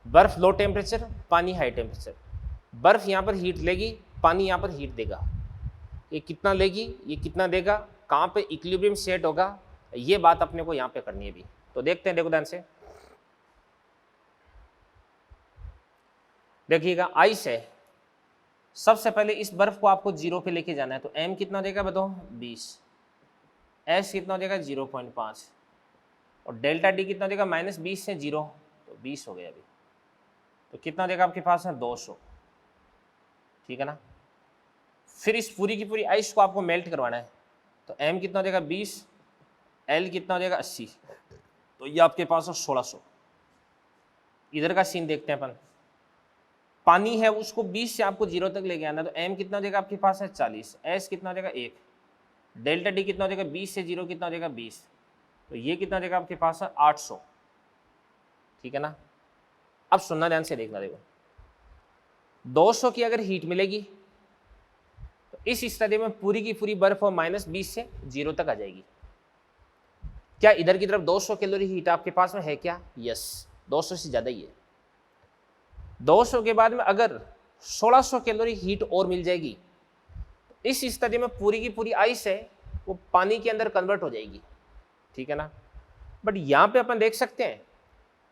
बर्फ लो टेम्परेचर, पानी हाई टेम्परेचर। बर्फ यहां पर हीट लेगी, पानी यहां पर हीट देगा, ये कितना लेगी, ये कितना देगा, कहां पे इक्विलिब्रियम सेट होगा, ये बात अपने को यहां पे करनी है अभी। तो देखते हैं, देखो ध्यान से, देखिएगा आइस है, सबसे पहले इस बर्फ को आपको 0 पे लेके जाना है, तो m कितना देगा बताओ 20, s कितना हो जाएगा 0.5, और डेल्टा डी कितना देगा -20 से 0, तो 20 हो गया अभी। तो कितना देगा आपके पास है 200, ठीक है ना। फिर इस पूरी की पूरी आइस को आपको मेल्ट करवाना है, तो m कितना देगा 20, l कितना देगा 80, तो ये आपके पास है 1600। इधर का सीन देखते हैं अपन, पानी है उसको 20 से आपको 0 तक लेके आना, तो m कितना देगा आपके पास है 40, s कितना देगा 1, डेल्टा डी कितना देगा 20 से 0 कितना देगा 20, तो ये कितना देगा आपके पास है 800, ठीक है ना। अब सुनना ध्यान से देखना, देखो 200 की अगर हीट मिलेगी तो इस स्टडी में पूरी की पूरी बर्फ और -20 से 0 तक आ जाएगी। क्या इधर की तरफ 200 कैलोरी हीट आपके पास में है क्या? यस, 200 से ज़्यादा ही है। 200 के बाद में अगर 1600 कैलोरी हीट और मिल जाएगी तो इस स्थिति में पूरी की पूरी आइस है वो पानी के अंदर कन्वर्ट हो जाएगी, ठीक है ना। बट यहाँ पे अपन देख सकते हैं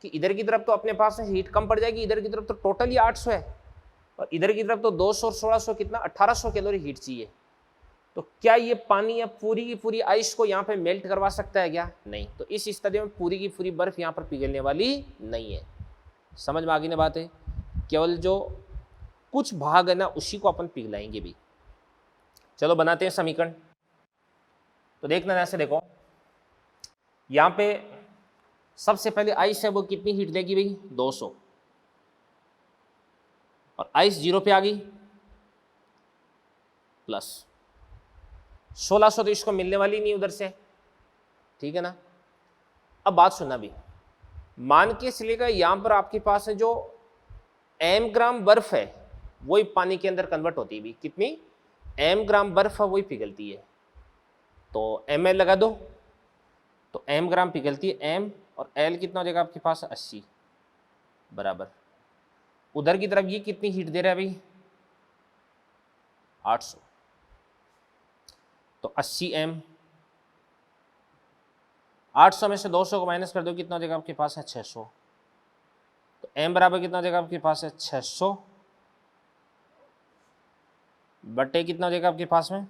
कि इधर की तरफ तो अपने पास हीट कम पड़ जाएगी, इधर की तरफ तो टोटल ही 800 है और इधर की तरफ तो 200 और 1600 कितना 1800 कैलोरी हीट चाहिए। तो क्या ये पानी या पूरी की पूरी आइस को यहाँ पे मेल्ट करवा सकता है क्या? नहीं। तो इस स्थिति में पूरी की पूरी बर्फ यहाँ पर पिघलने वाली नहीं है। समझ में आ गई ना बात है? केवल जो कुछ भाग है ना उसी को अपन पिघलाएंगे भी। चलो बनाते हैं समीकरण। तो देखना ऐसे, देखो यहाँ पे सबसे पहले आइस है वो कितनी हीट देगी भाई 200, और आइस 0 पे आ गई प्लस 1600, तो इसको मिलने वाली नहीं उधर से, ठीक है ना। अब बात सुनना भी, मान के चलेगा यहां पर आपके पास है जो m ग्राम बर्फ है वही पानी के अंदर कन्वर्ट होती है भी, कितनी m ग्राम बर्फ है वही पिघलती है, तो ml लगा दो, तो m ग्राम पिघलती है m, और l कितना हो जाएगा आपके पास 80 बराबर, उधर की तरफ ये कितनी हीट दे रहा है भाई 800, तो 80 m, 800 में से 200 को माइनस कर दो कितना हो जाएगा आपके पास है 600, तो m बराबर कितना हो जाएगा आपके पास है 600 बटे कितना हो जाएगा आपके पास में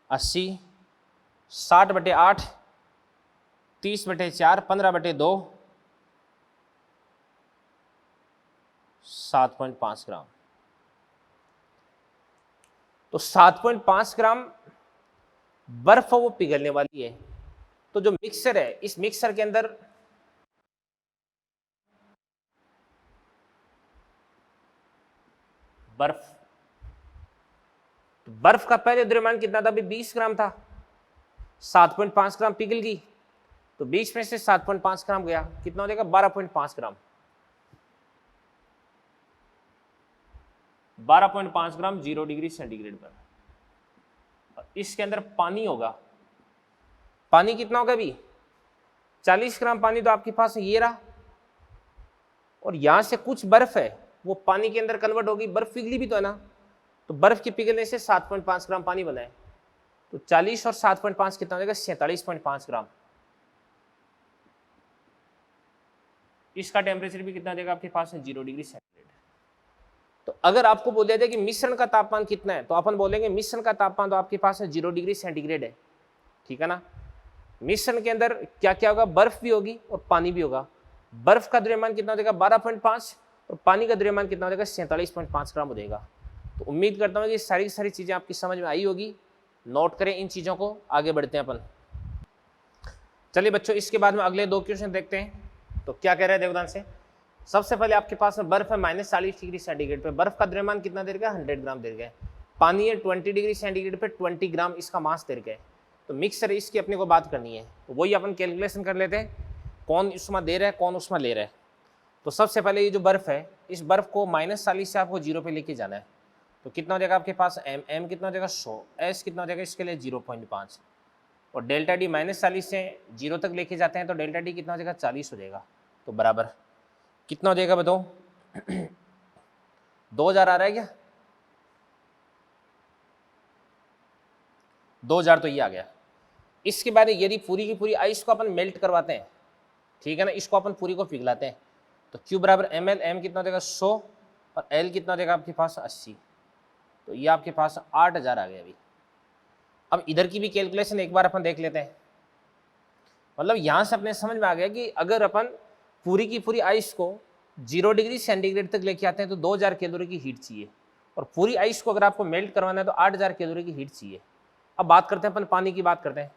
80, 60 बटे 8, 30 बटे 4, 15 बटे 2, 7.5 ग्राम। तो 7.5 ग्राम बर्फ वो पिघलने वाली है। तो जो मिक्सर है इस मिक्सर के अंदर बर्फ, तो बर्फ का पहले द्रव्यमान कितना था? अभी 20 ग्राम था, 7.5 ग्राम पिघल गई, तो 20 में से 7.5 ग्राम गया, कितना हो जाएगा 12.5 ग्राम, 12.5 ग्राम 0 डिग्री सेंटीग्रेड पर। और इसके अंदर पानी होगा, पानी कितना होगा अभी 40 ग्राम पानी तो आपके पास ये रहा, और यहां से कुछ बर्फ है वो पानी के अंदर कन्वर्ट होगी, बर्फ पिघली भी तो है ना, तो बर्फ के पिघलने से 7.5 ग्राम पानी बना है, तो 40 और 7.5 कितना हो जाएगा 47.5 ग्राम। इसका टेम्परेचर भी कितना देगा आपके पास है 0 डिग्री सेंटीग्रेड। तो अगर आपको बोल दिया जाए कि मिश्रण का तापमान कितना है, तो अपन बोलेंगे मिश्रण का तापमान तो आपके पास है 0 डिग्री सेंटीग्रेड है, ठीक है ना। मिश्रण के अंदर क्या क्या होगा, बर्फ भी होगी और पानी भी होगा। बर्फ का द्रव्यमान कितना हो जाएगा 12.5 और पानी का द्रव्यमान कितना हो जाएगा 47.5 ग्राम हो जाएगा। तो उम्मीद करता हूँ कि सारी सारी चीजें आपकी समझ में आई होगी। नोट करें इन चीजों को, आगे बढ़ते हैं अपन। चलिए बच्चों, इसके बाद में अगले 2 क्वेश्चन देखते हैं। तो क्या कह रहे हैं देवदान से, सबसे पहले आपके पास में बर्फ है -40 डिग्री सेंटीग्रेड पे, बर्फ का द्रव्यमान कितना दे रखा है 100 ग्राम दे रखा है। पानी है 20 डिग्री सेंटीग्रेड पे 20 ग्राम इसका मास दे रखा है। तो मिक्सर इसकी अपने को बात करनी है, तो वही अपन कैलकुलेशन कर लेते हैं, कौन उसमें दे रहा है कौन उसमें ले रहा है। तो सबसे पहले ये जो बर्फ है इस बर्फ को -40 से आपको 0 पे लेके जाना है, तो कितना हो जाएगा आपके पास m कितना हो जाएगा 100, s कितना हो जाएगा इसके लिए 0.5, और डेल्टा डी -40 से 0 तक लेके जाते हैं तो डेल्टा डी कितना हो जाएगा 40 हो जाएगा। तो बराबर कितना हो जाएगा बताओ 2000 आ रहा है क्या? 2000 तो ये आ गया। इसके बाद यदि पूरी की पूरी आइस को अपन मेल्ट करवाते हैं, ठीक है ना, इसको अपन पूरी को पिघलाते हैं, तो Q बराबर ml, m कितना हो जाएगा 100 और L कितना हो जाएगा आपके पास 80, तो ये आपके पास 8000 आ गया अभी। अब इधर की भी कैलकुलेशन एक बार अपन देख लेते हैं। मतलब यहाँ से अपने समझ में आ गया कि अगर अपन पूरी की पूरी आइस को 0 डिग्री सेंटीग्रेड तक लेके आते हैं तो 2000 कैलोरी की हीट चाहिए, और पूरी आइस को अगर आपको मेल्ट करवाना है तो 8000 कैलोरी की हीट चाहिए। अब बात करते हैं अपन पानी की बात करते हैं।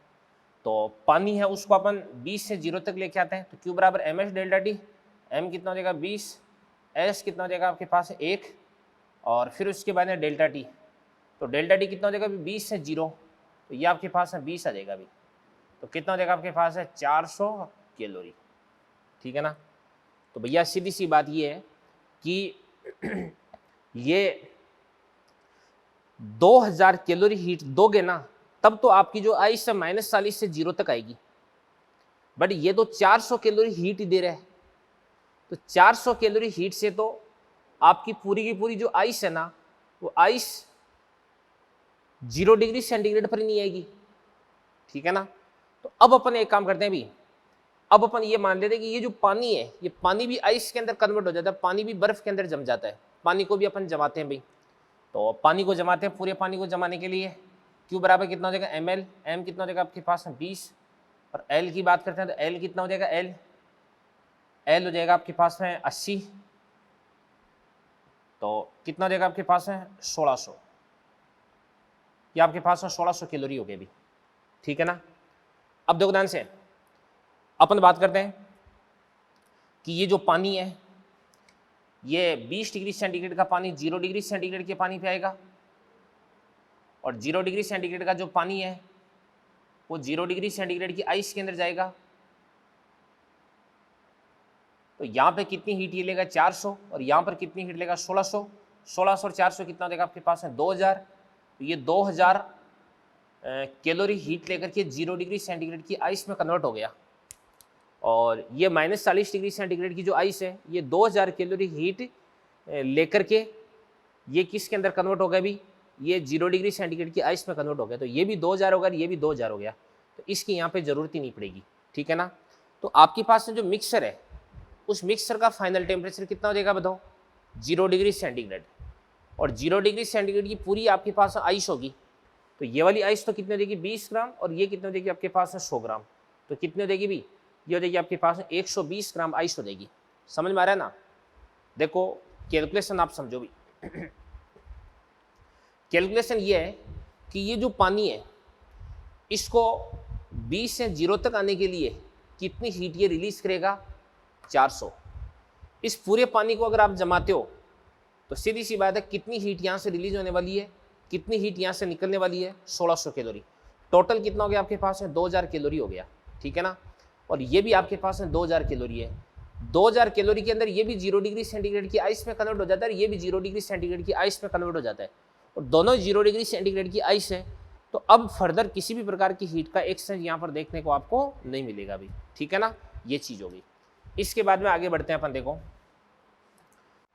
तो पानी है उसको अपन 20 से 0 तक लेके आते हैं, तो Q बराबर mH डेल्टा टी। m कितना हो जाएगा 20, s कितना हो जाएगा आपके पास 1, और फिर उसके बाद है डेल्टा टी। तो डेल्टा टी कितना हो जाएगा अभी 20 से 0, तो ये आपके पास है 20 आ जाएगा अभी। तो कितना हो जाएगा आपके पास है 400 कैलोरी। ठीक है ना। तो भैया सीधी सी बात ये है कि ये 2000 कैलोरी हीट दोगे ना तब तो आपकी जो आइस है -40 से 0 तक आएगी, बट ये तो 400 कैलोरी हीट ही दे रहा है। तो 400 कैलोरी हीट से तो आपकी पूरी की पूरी जो आइस है ना वो आइस 0 डिग्री सेंटीग्रेड पर ही नहीं आएगी। ठीक है ना। तो अब अपन एक काम करते हैं भी, अब अपन ये मान लेते हैं कि ये जो पानी है ये पानी भी आइस के अंदर कन्वर्ट हो जाता है, पानी भी बर्फ के अंदर जम जाता है, पानी को भी अपन जमाते हैं भाई। तो पानी को जमाते हैं, पूरे पानी को जमाने के लिए Q बराबर कितना हो जाएगा ml, m कितना हो जाएगा आपके पास 20, और L की बात करते हैं तो L कितना हो जाएगा L हो जाएगा आपके पास में 80, तो कितना हो जाएगा आपके पास है 1600, ये आपके पास में 1600 कैलोरी हो गई अभी। ठीक है ना। अब देखो ध्यान से अपन बात करते हैं कि ये जो पानी है ये 20 डिग्री सेंटीग्रेड का पानी 0 डिग्री सेंटीग्रेड के पानी पे आएगा, और 0 डिग्री सेंटीग्रेड का जो पानी है वो 0 डिग्री सेंटीग्रेड की आइस के अंदर जाएगा। तो यहाँ पे कितनी हीट ये लेगा 400, और यहाँ पर कितनी हीट लेगा 1600। 1600 और 400 कितना देगा आपके पास है 2000। तो ये 2000 कैलोरी हीट लेकर के 0 डिग्री सेंटीग्रेड की आइस में कन्वर्ट हो गया, और ये -40 डिग्री सेंटीग्रेड की जो आइस है ये 2000 कैलोरी हीट लेकर के ये किसके अंदर कन्वर्ट हो गया भी, ये 0 डिग्री सेंटीग्रेड की आइस में कन्वर्ट हो गया। तो ये भी 2000 होगा, ये भी 2000 हो गया, तो इसकी यहाँ पे ज़रूरत ही नहीं पड़ेगी। ठीक है ना। तो आपके पास जो मिक्सर है उस मिक्सर का फाइनल टेम्परेचर कितना हो जाएगा बताओ 0 डिग्री सेंटीग्रेड, और 0 डिग्री सेंटीग्रेड की पूरी आपके पास आइस होगी। तो ये वाली आइस तो कितनी हो जाएगी 20 ग्राम, और ये कितनी हो जाएगी आपके पास है 100 ग्राम। तो कितनी हो जाएगी भी, ये हो जाएगी आपके पास 120 ग्राम आइस हो जाएगी। समझ में आ रहा है ना। देखो कैलकुलेशन आप समझो भी कैलकुलेशन ये है कि ये जो पानी है इसको 20 से 0 तक आने के लिए कितनी हीट ये रिलीज करेगा 400। इस पूरे पानी को अगर आप जमाते हो तो सीधी सी बात है कितनी हीट यहाँ से रिलीज होने वाली है, कितनी हीट यहाँ से निकलने वाली है 1600 कैलोरी। टोटल कितना हो गया आपके पास है 2000 कैलोरी हो गया। ठीक है ना। और ये भी आपके पास है 2000 कैलोरी है। 2000 कैलोरी के अंदर ये भी 0 डिग्री सेंटीग्रेड की आइस में कन्वर्ट हो जाता है, ये भी 0 डिग्री सेंटीग्रेड की आइस में कन्वर्ट हो जाता है, और दोनों 0 डिग्री सेंटीग्रेड की आइस है। तो अब फर्दर किसी भी प्रकार की हीट का एक्सचेंज यहाँ पर देखने को आपको नहीं मिलेगा अभी। ठीक है ना। ये चीज़ होगी। इसके बाद में आगे बढ़ते हैं अपन। देखो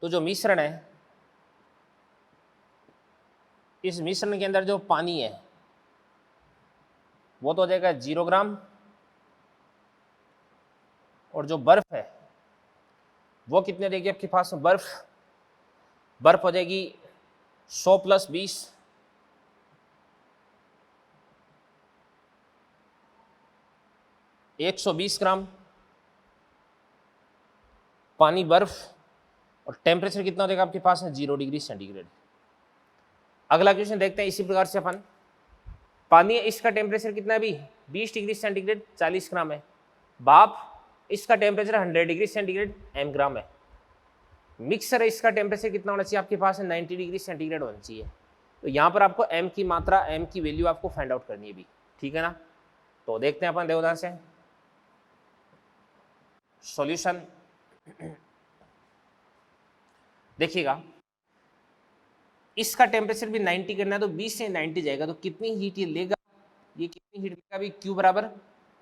तो जो मिश्रण है इस मिश्रण के अंदर जो पानी है वो तो हो जाएगा 0 ग्राम, और जो बर्फ है वो कितने देगी आपके पास बर्फ हो जाएगी 100 + 20, 120 ग्राम पानी बर्फ, और टेम्परेचर कितना हो जाएगा आपके पास है 0 डिग्री सेंटीग्रेड। अगला क्वेश्चन देखते हैं इसी प्रकार से अपन। पानी है इसका टेम्परेचर कितना है भी 20 डिग्री सेंटीग्रेड 40 ग्राम है। भाप इसका टेम्परेचर 100 डिग्री सेंटीग्रेड m ग्राम है। मिक्सर है इसका टेम्परेचर कितना होना चाहिए आपके पास है 90 डिग्री सेंटीग्रेड होना चाहिए। तो यहाँ पर आपको m की मात्रा m की वैल्यू आपको फाइंड आउट करनी है भी। ठीक है ना। तो देखते हैं अपन देवदास से सॉल्यूशन। देखिएगा इसका टेम्परेचर भी 90 करना है, तो 20 से 90 जाएगा, तो कितनी हीट ये लेगा, ये कितनी हीट लेगा भी Q बराबर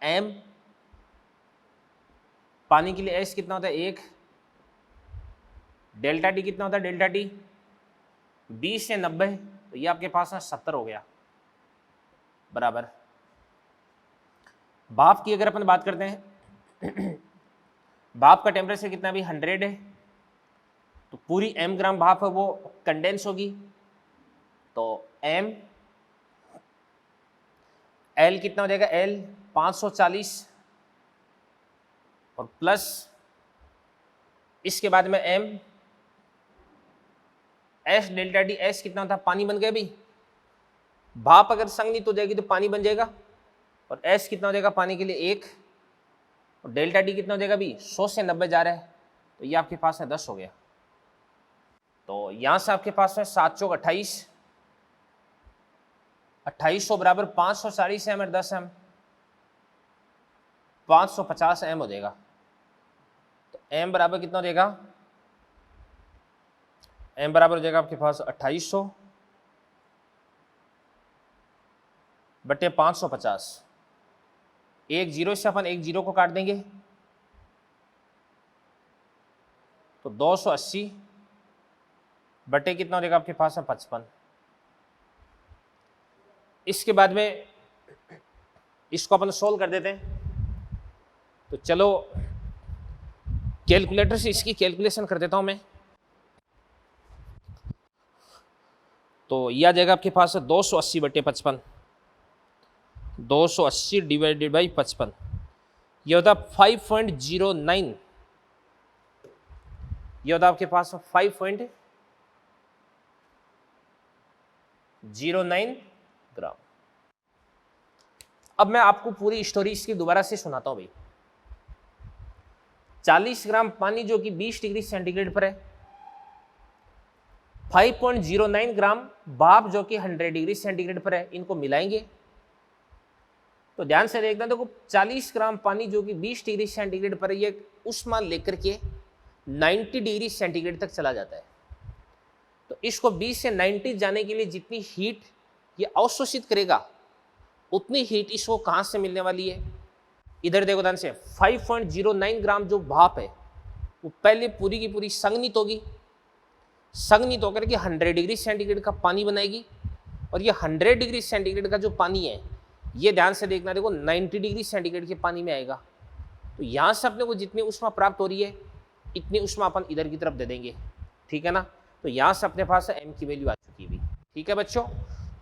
m, पानी के लिए S कितना होता है 1, डेल्टा T कितना होता है डेल्टा T 20 से 90, तो ये आपके पास 70 हो गया बराबर। भाप की अगर अपन बात करते हैं भाप का टेम्परेचर कितना भी 100 है, तो पूरी m ग्राम भाप है वो कंडेंस होगी, तो m L कितना हो जाएगा L 540 और प्लस इसके बाद में m, S delta T, S कितना होता है, पानी बन गया भाई, भाप अगर संघनित हो जाएगी तो पानी बन जाएगा, और एस कितना हो जाएगा पानी के लिए 1, और डेल्टा टी कितना हो जाएगा भी 100 से 90 जा रहा है, तो ये आपके पास है 10 हो गया। तो यहां से आपके पास है 7 चौक 28, 2800 बराबर 540 एम और 10 एम, 550 एम हो जाएगा। तो एम बराबर कितना हो जाएगा, एम बराबर हो जाएगा आपके पास 2800 बटे 550, एक जीरो से अपन एक जीरो को काट देंगे तो 280 बटे कितना हो जाएगा आपके पास है 55। इसके बाद में इसको अपन सोल्व कर देते हैं। तो चलो कैलकुलेटर से इसकी कैलकुलेशन कर देता हूं मैं। तो यह आ जाएगा आपके पास है 280 बटे 55, 280 डिवाइडेड बाई 55, यह होता 5.09, यह होता आपके पास 5.09 ग्राम। अब मैं आपको पूरी स्टोरी इसकी दोबारा से सुनाता हूं भाई। 40 ग्राम पानी जो कि 20 डिग्री सेंटीग्रेड पर है, 5.09 ग्राम भाप जो कि 100 डिग्री सेंटीग्रेड पर है, इनको मिलाएंगे तो ध्यान से देखना, देखो 40 ग्राम पानी जो कि 20 डिग्री सेंटीग्रेड पर है, ये ऊष्मा लेकर के 90 डिग्री सेंटीग्रेड तक चला जाता है। तो इसको 20 से 90 जाने के लिए जितनी हीट ये अवशोषित करेगा उतनी हीट इसको कहां से मिलने वाली है, इधर देखो ध्यान से, 5.09 ग्राम जो भाप है वो पहले पूरी की पूरी संघनित होगी, संघनित होकर के 100 डिग्री सेंटीग्रेड का पानी बनाएगी, और ये 100 डिग्री सेंटीग्रेड का जो पानी है ये ध्यान से देखना, देखो 90 डिग्री सेंटीग्रेड के पानी में आएगा। तो यहाँ से अपने को जितनी ऊष्मा प्राप्त हो रही है इतनी ऊष्मा अपन इधर की तरफ दे देंगे, ठीक है ना। तो यहाँ से अपने पास m की वैल्यू आ चुकी है, ठीक है बच्चों।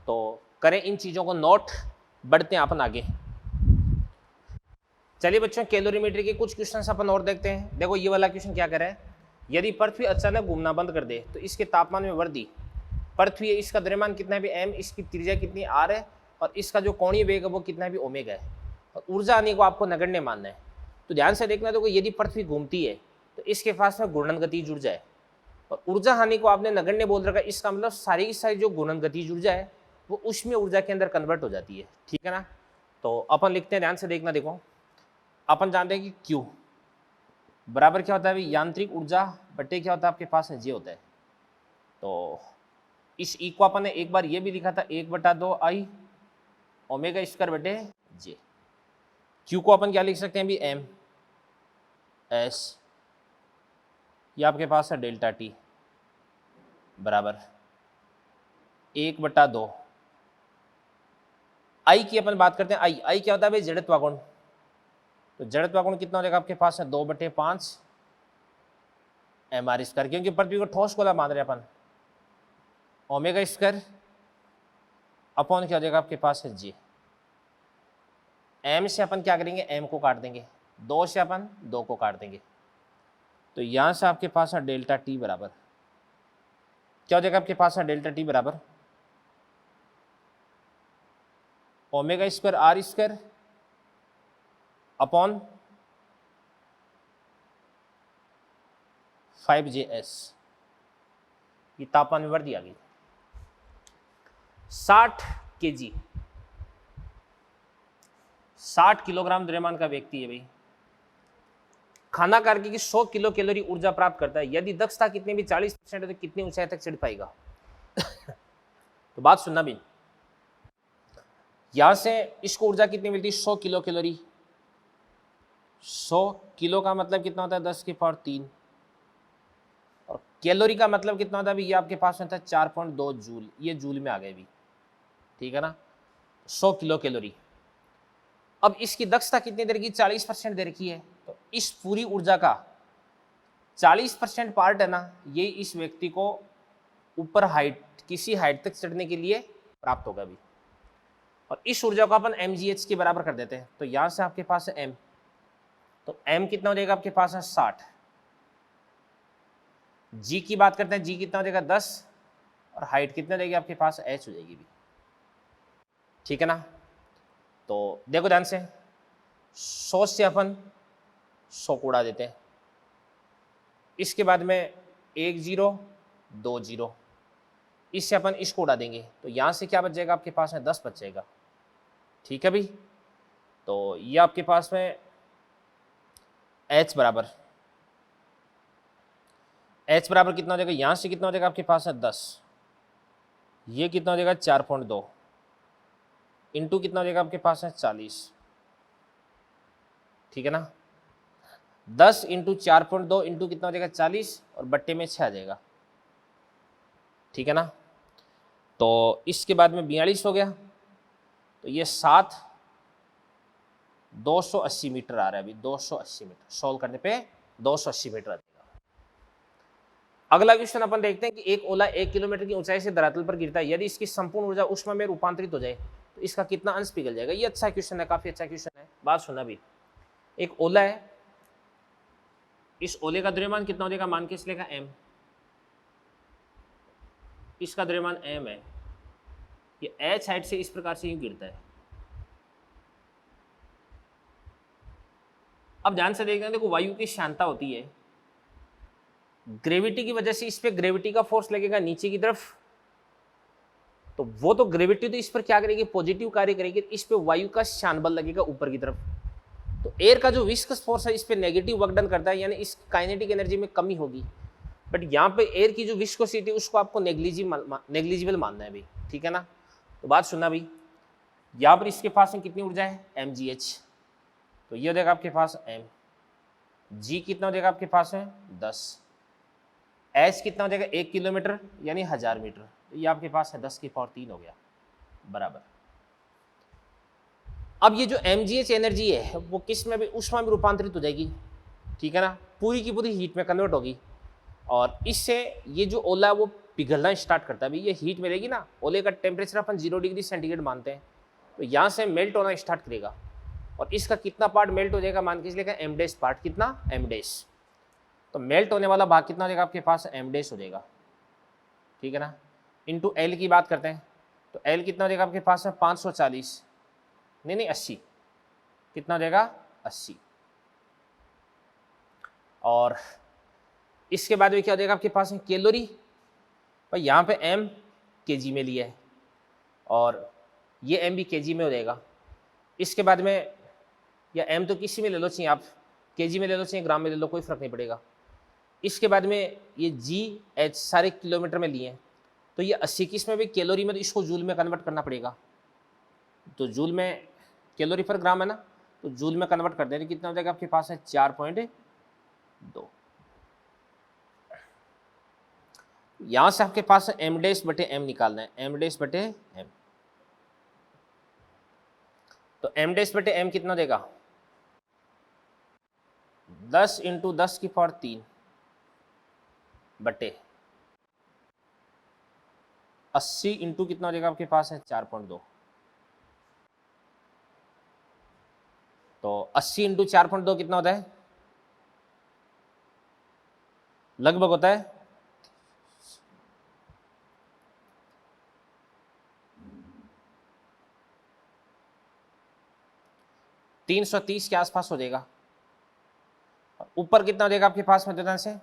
तो करें इन चीज़ों को नोट, बढ़ते हैं अपन आगे। चलिए बच्चों कैलोरीमेट्री के कुछ क्वेश्चन अपन और देखते हैं। देखो ये वाला क्वेश्चन क्या कर रहा है, यदि पृथ्वी अचानक घूमना बंद कर दे तो इसके तापमान में वृद्धि, पृथ्वी है इसका द्रव्यमान कितना है भी m, इसकी त्रिज्या कितनी r है, और इसका जो कोणीय वेग है वो कितना है भी ओमेगा है, और ऊर्जा आने को आपको नगण्य मानना है। तो ध्यान से देखना, देखो यदि पृथ्वी घूमती है तो इसके पास में घूर्णन गतिज ऊर्जा है, और ऊर्जा हानि को आपने नगण्य बोल रखा है, इसका मतलब सारी की सारी जो घूर्णन गतिज ऊर्जा है वो ऊष्मीय ऊर्जा के अंदर कन्वर्ट हो जाती है, ठीक है ना। तो अपन लिखते हैं, ध्यान से देखना, देखो अपन जानते हैं कि Q बराबर क्या होता है, यांत्रिक ऊर्जा बटे क्या होता है आपके पास है J होता है। तो इस E को अपन ने एक बार ये भी लिखा था 1/2I ओमेगा स्क्वायर बटे J। Q को अपन क्या लिख सकते हैं भी M S, ये आपके पास है डेल्टा T बराबर 1/2। I की अपन बात करते हैं, I क्या होता है भाई, जड़त्वागुण। तो जड़त्वागुण कितना हो जाएगा आपके पास है 2/5 mr स्क्वायर, क्योंकि पृथ्वी को ठोस गोला मान रहे हैं अपन, ओमेगा स्क्वायर अपॉन क्या हो जाएगा आपके पास है J। m से अपन क्या करेंगे, m को काट देंगे, 2 से अपन 2 को काट देंगे, तो यहां से आपके पास है डेल्टा T बराबर क्या हो जाएगा आपके पास है डेल्टा T बराबर omega square r square upon 5JS। ये तापमान में वृद्धि आ गई। 60 kg 60 किलोग्राम द्रव्यमान का व्यक्ति है भाई, खाना करके 100 किलो कैलोरी ऊर्जा प्राप्त करता है। यदि दक्षता कितनी भी 40% है तो कितनी ऊंचाई तक चढ़ पाएगा। तो बात सुनना भी, यहां से इसको ऊर्जा कितनी मिलती है 100 किलो कैलोरी, 100 किलो का मतलब कितना होता है 10 की पावर 3, और कैलोरी का मतलब कितना होता है अभी, ये आपके पास होता है 4.2 जूल, ये जूल में आ गए भी, ठीक है ना। 100 किलो कैलोरी। अब इसकी दक्षता कितनी दे रखी, 40% दे रखी है, तो इस पूरी ऊर्जा का 40% पार्ट है ना, ये इस व्यक्ति को ऊपर हाइट, किसी हाइट तक चढ़ने के लिए प्राप्त होगा भी, और इस ऊर्जा को अपन mgh के बराबर कर देते हैं। तो यहां से आपके पास है m, तो m कितना हो जाएगा आपके पास है 60। g की बात करते हैं, g कितना हो जाएगा 10 और हाइट कितना हो जाएगी आपके पास h हो जाएगी भी, ठीक है ना। तो देखो ध्यान से, 100 से अपन 100 को उड़ा देते हैं, इसके बाद में 1 0 2 0, इससे अपन इसको उड़ा देंगे तो यहाँ से क्या बच जाएगा आपके पास में 10 बच जाएगा, ठीक है भी। तो ये आपके पास में h बराबर कितना हो जाएगा, यहाँ से कितना हो जाएगा आपके पास है 10, ये कितना हो जाएगा 4.2 इंटू कितना हो जाएगा आपके पास है 40, ठीक है ना। 10 इंटू 4.2 इंटू कितना हो जाएगा 40 और बट्टे में 6 आ जाएगा, ठीक है ना। तो इसके बाद में 42 हो गया, तो ये 7 280 मीटर आ रहा है अभी, 280 मीटर सॉल्व करने पे 280 मीटर आ जाएगा। अगला क्वेश्चन अपन देखते हैं कि एक ओला 1 किलोमीटर की ऊंचाई से धरातल पर गिरता है, यदि इसकी संपूर्ण ऊर्जा ऊष्मा में रूपांतरित हो जाए तो इसका कितना अंश पिघल जाएगा। ये अच्छा क्वेश्चन है, काफी अच्छा क्वेश्चन है। बात सुना भी, एक ओला है, इस ओले का द्रव्यमान कितना हो जाएगा, मान के इसलिए का m, इसका द्रव्यमान m है, ये h साइड से इस प्रकार से यूं गिरता है। अब ध्यान से देखते हैं, देखो वायु की शांता होती है, ग्रेविटी की वजह से इस पे ग्रेविटी का फोर्स लगेगा नीचे की तरफ, तो वो तो ग्रेविटी तो इस पर क्या करेगी, पॉजिटिव कार्य करेगी, इस पे वायु का शान बल लगेगा ऊपर की तरफ। तो एयर का जो विस्कस फोर्स है इस पे नेगेटिव वर्क डन करता है, यानी इस काइनेटिक एनर्जी में कमी होगी। बट यहाँ पे एयर की जो विस्कोसिटी उसको आपको नेग्लिजिबल मानना है भाई, ठीक है ना। तो बात सुनना भाई, यहाँ पर इसके पास में कितनी ऊर्जा है mgh, तो ये हो जाएगा आपके पास m, g कितना हो जाएगा आपके पास है 10, h कितना हो जाएगा 1 किलोमीटर यानी 1000 मीटर, तो ये आपके पास है 10 की पावर 3 हो गया बराबर। अब ये जो mgh एनर्जी है वो किस में भी ऊष्मा में रूपांतरित हो जाएगी, ठीक है ना, पूरी की पूरी हीट में कन्वर्ट होगी, और इससे ये जो ओला है वो पिघलना स्टार्ट करता है। भाई ये हीट मिलेगी ना, ओले का टेम्परेचर अपन 0 डिग्री सेंटीग्रेड मानते हैं, तो यहाँ से मेल्ट होना स्टार्ट करेगा, और इसका कितना पार्ट मेल्ट हो जाएगा, मान के चलिए m डैश पार्ट, कितना m डैश, तो मेल्ट होने वाला भाग कितना हो जाएगा आपके पास m डैश हो जाएगा, ठीक है ना। इंटू l की बात करते हैं, तो l कितना हो जाएगा आपके पास में 540, नहीं 80, कितना हो जाएगा 80, और इसके बाद में क्या हो जाएगा आपके पास में कैलोरी, भाई यहाँ पे m kg में लिया है और ये m भी kg में हो जाएगा। इसके बाद में, या m तो किसी में ले लो, चाहिए आप kg में ले लो, चाहिए ग्राम में ले लो, कोई फर्क नहीं पड़ेगा। इसके बाद में ये GH सारे किलोमीटर में लिए हैं, तो ये 80 किस में भी कैलोरी में, तो इसको जूल में कन्वर्ट करना पड़ेगा, तो जूल में कैलोरी पर ग्राम है ना, तो जूल में कन्वर्ट कर दें तो कितना हो जाएगा आपके पास है 4.2। यहां से आपके पास m डैश बटे m निकालना है, m डैश बटे m, तो m डैश बटे m कितना देगा 10 इंटू 10 की पावर 3 बटे 80 इंटू कितना हो जाएगा आपके पास है 4.2, तो 80 इंटू 4.2 कितना होता है, लगभग होता है 330 के आसपास हो जाएगा। ऊपर कितना हो जाएगा आपके पास में, ध्यान से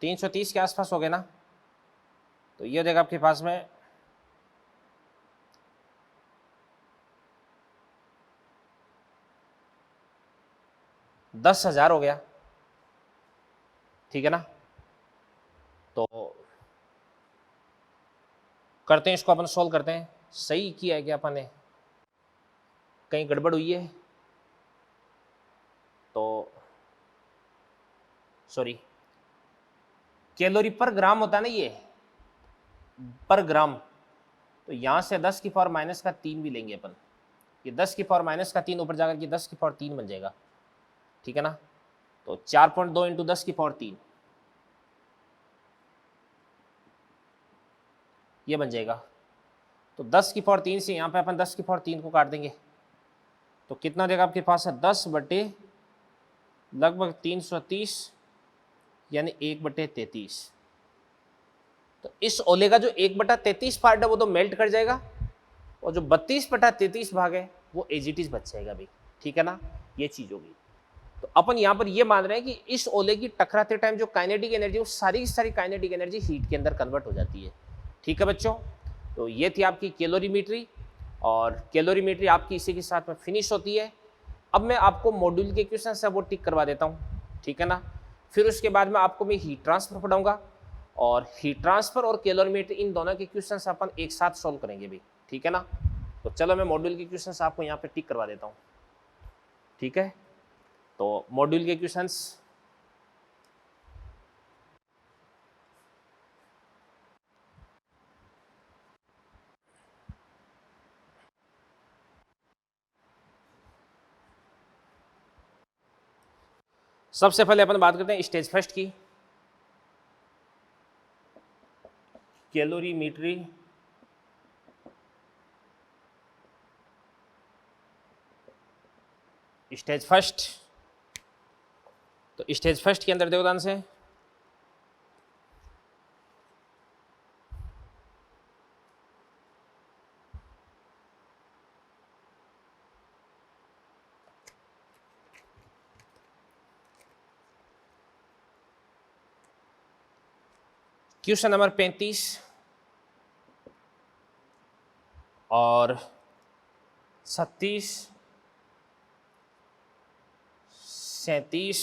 330 के आसपास हो गए ना, तो ये हो जाएगा आपके पास में 10,000 हो गया, ठीक है ना। तो करते हैं इसको, अपन सोल्व करते हैं। सही किया है कि अपन ने, कहीं गड़बड़ हुई है तो सॉरी, कैलोरी पर ग्राम होता है ना, ये पर ग्राम, तो यहां से 10 की पावर माइनस का 3 भी लेंगे अपन, ये 10 की पावर माइनस का 3 ऊपर जाकर के 10 की पावर 3 बन जाएगा, ठीक है ना। तो 4.2 इंटू 10 की पावर 3 ये बन जाएगा, तो 10 की पावर 3 से यहाँ पे अपन 10 की पावर 3 को काट देंगे, तो कितना देगा आपके पास है 10 बटे लगभग 330 यानी 1/33। तो इस ओले का जो 1/33 पार्ट है वो तो मेल्ट कर जाएगा और जो 32/33 भाग है वो एज इट इज बच जाएगा भाई, ठीक है ना, ये चीज होगी। तो अपन यहाँ पर ये मान रहे हैं कि इस ओले की टकराते टाइम जो काइनेटिक एनर्जी वो सारी की सारी काइनेटिक एनर्जी हीट के अंदर कन्वर्ट हो जाती है, ठीक है बच्चों। तो ये थी आपकी कैलोरीमेट्री और कैलोरीमेट्री आपकी इसी के साथ में फिनिश होती है। अब मैं आपको मॉड्यूल के क्वेश्चन है वो टिक करवा देता हूँ, ठीक है ना। फिर उसके बाद में आपको मैं हीट ट्रांसफर पढ़ाऊंगा और हीट ट्रांसफर और कैलोरीमेट्री इन दोनों के क्वेश्चन अपन एक साथ सॉल्व करेंगे भी, ठीक है ना। तो चलो मैं मॉड्यूल के क्वेश्चन आपको यहाँ पे टिक करवा देता हूँ, ठीक है। तो मॉड्यूल के क्वेश्चंस सबसे पहले अपन बात करते हैं स्टेज फर्स्ट की, कैलोरीमेट्री स्टेज फर्स्ट। तो स्टेज फर्स्ट के अंदर देखो ध्यान से, क्वेश्चन नंबर 35 और 36, 37,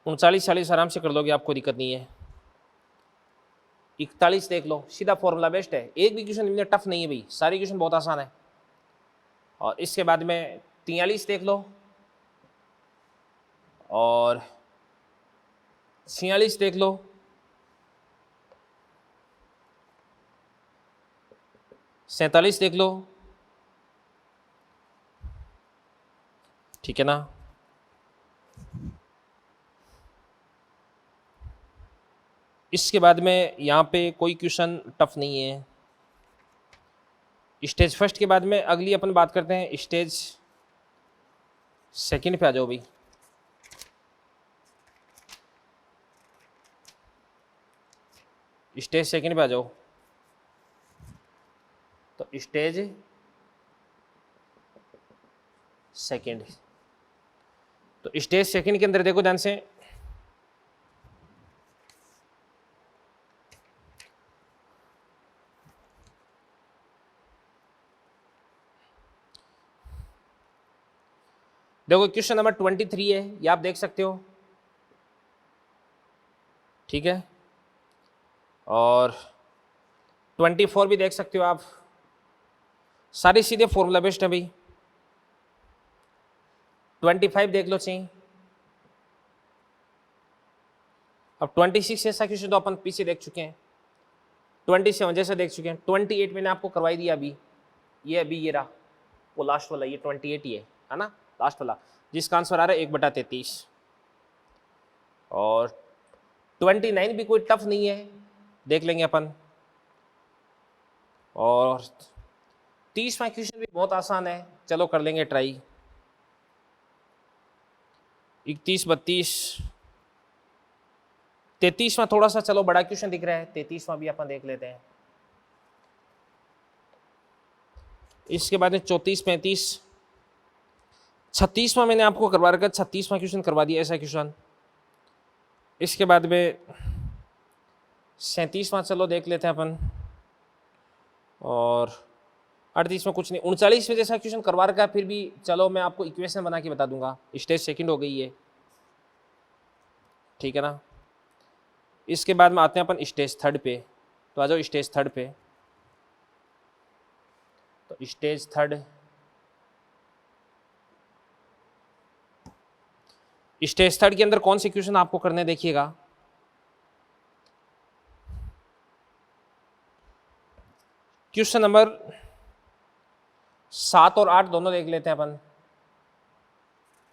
39, 40 आराम से कर लोगे, आपको दिक्कत नहीं है। 41 देख लो, सीधा फॉर्मूला बेस्ड है, एक भी क्वेश्चन इतने टफ नहीं है भाई, सारे क्वेश्चन बहुत आसान है। और इसके बाद में 43 देख लो और 46 देख लो, 47 देख लो, ठीक है ना। इसके बाद में यहाँ पे कोई क्वेश्चन टफ नहीं है। स्टेज फर्स्ट के बाद में अगली अपन बात करते हैं स्टेज सेकंड पे आ जाओ भाई। स्टेज सेकंड पे आ जाओ। तो स्टेज सेकंड, तो स्टेज सेकंड के अंदर देखो ध्यान से, देखो क्वेश्चन नंबर 23 है, ये आप देख सकते हो, ठीक है। और 24 भी देख सकते हो आप, सारी सीधे फॉर्मूला बेस्ड है भाई। 25 देख लो चाहिए। अब 26 ऐसा क्वेश्चन तो अपन पीछे देख चुके हैं, 27 जैसे देख चुके हैं, 28 मैंने आपको करवाई दिया अभी, ये अभी ये रहा वो लास्ट वाला, ये 28 ही है ना, लास्ट वाला, जिसका आंसर आ रहा है 1/33। और 29 भी कोई टफ नहीं है, देख लेंगे अपन। और 30वां क्वेश्चन भी बहुत आसान है, चलो कर लेंगे ट्राई। 31, 32, 33वां थोड़ा सा चलो बड़ा क्वेश्चन दिख रहा है, 33वां भी अपन देख लेते हैं। इसके बाद में 34, 35, 36वां मैंने आपको करवा रखा, 36वां क्वेश्चन करवा दिया ऐसा क्वेश्चन। इसके बाद में 37वां चलो देख लेते हैं अपन। और 38वां कुछ नहीं, 39 में जैसा क्वेश्चन करवा रखा है, फिर भी चलो मैं आपको इक्वेशन बना के बता दूंगा। स्टेज सेकंड हो गई है, ठीक है ना। इसके बाद में आते हैं अपन स्टेज थर्ड पे, तो आ जाओ स्टेज थर्ड पे। तो स्टेज थर्ड, स्टेज थर्ड के अंदर कौन से क्वेश्चन आपको करने देखिएगा। क्वेश्चन नंबर 7 और 8 दोनों देख लेते हैं अपन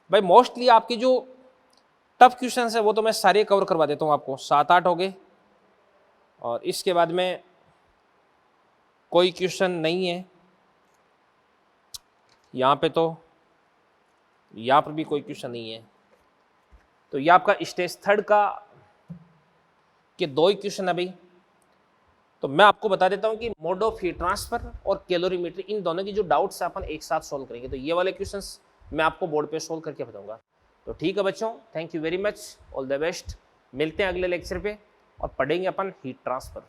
भाई। मोस्टली आपकी जो टफ क्वेश्चन है वो तो मैं सारे कवर करवा देता हूँ आपको, 7, 8 हो गए। और इसके बाद में कोई क्वेश्चन नहीं है यहाँ पे, तो यहाँ पर भी कोई क्वेश्चन नहीं है। तो ये आपका स्टेज थर्ड का के 2 ही क्वेश्चन है भाई। तो मैं आपको बता देता हूँ कि मोड ऑफ हीट ट्रांसफर और कैलोरीमेट्री, इन दोनों की जो डाउट्स है अपन एक साथ सॉल्व करेंगे। तो ये वाले क्वेश्चंस मैं आपको बोर्ड पे सॉल्व करके बताऊंगा। तो ठीक है बच्चों, thank you very much, all the best. मिलते हैं अगले लेक्चर पे और पढ़ेंगे अपन हीट ट्रांसफर।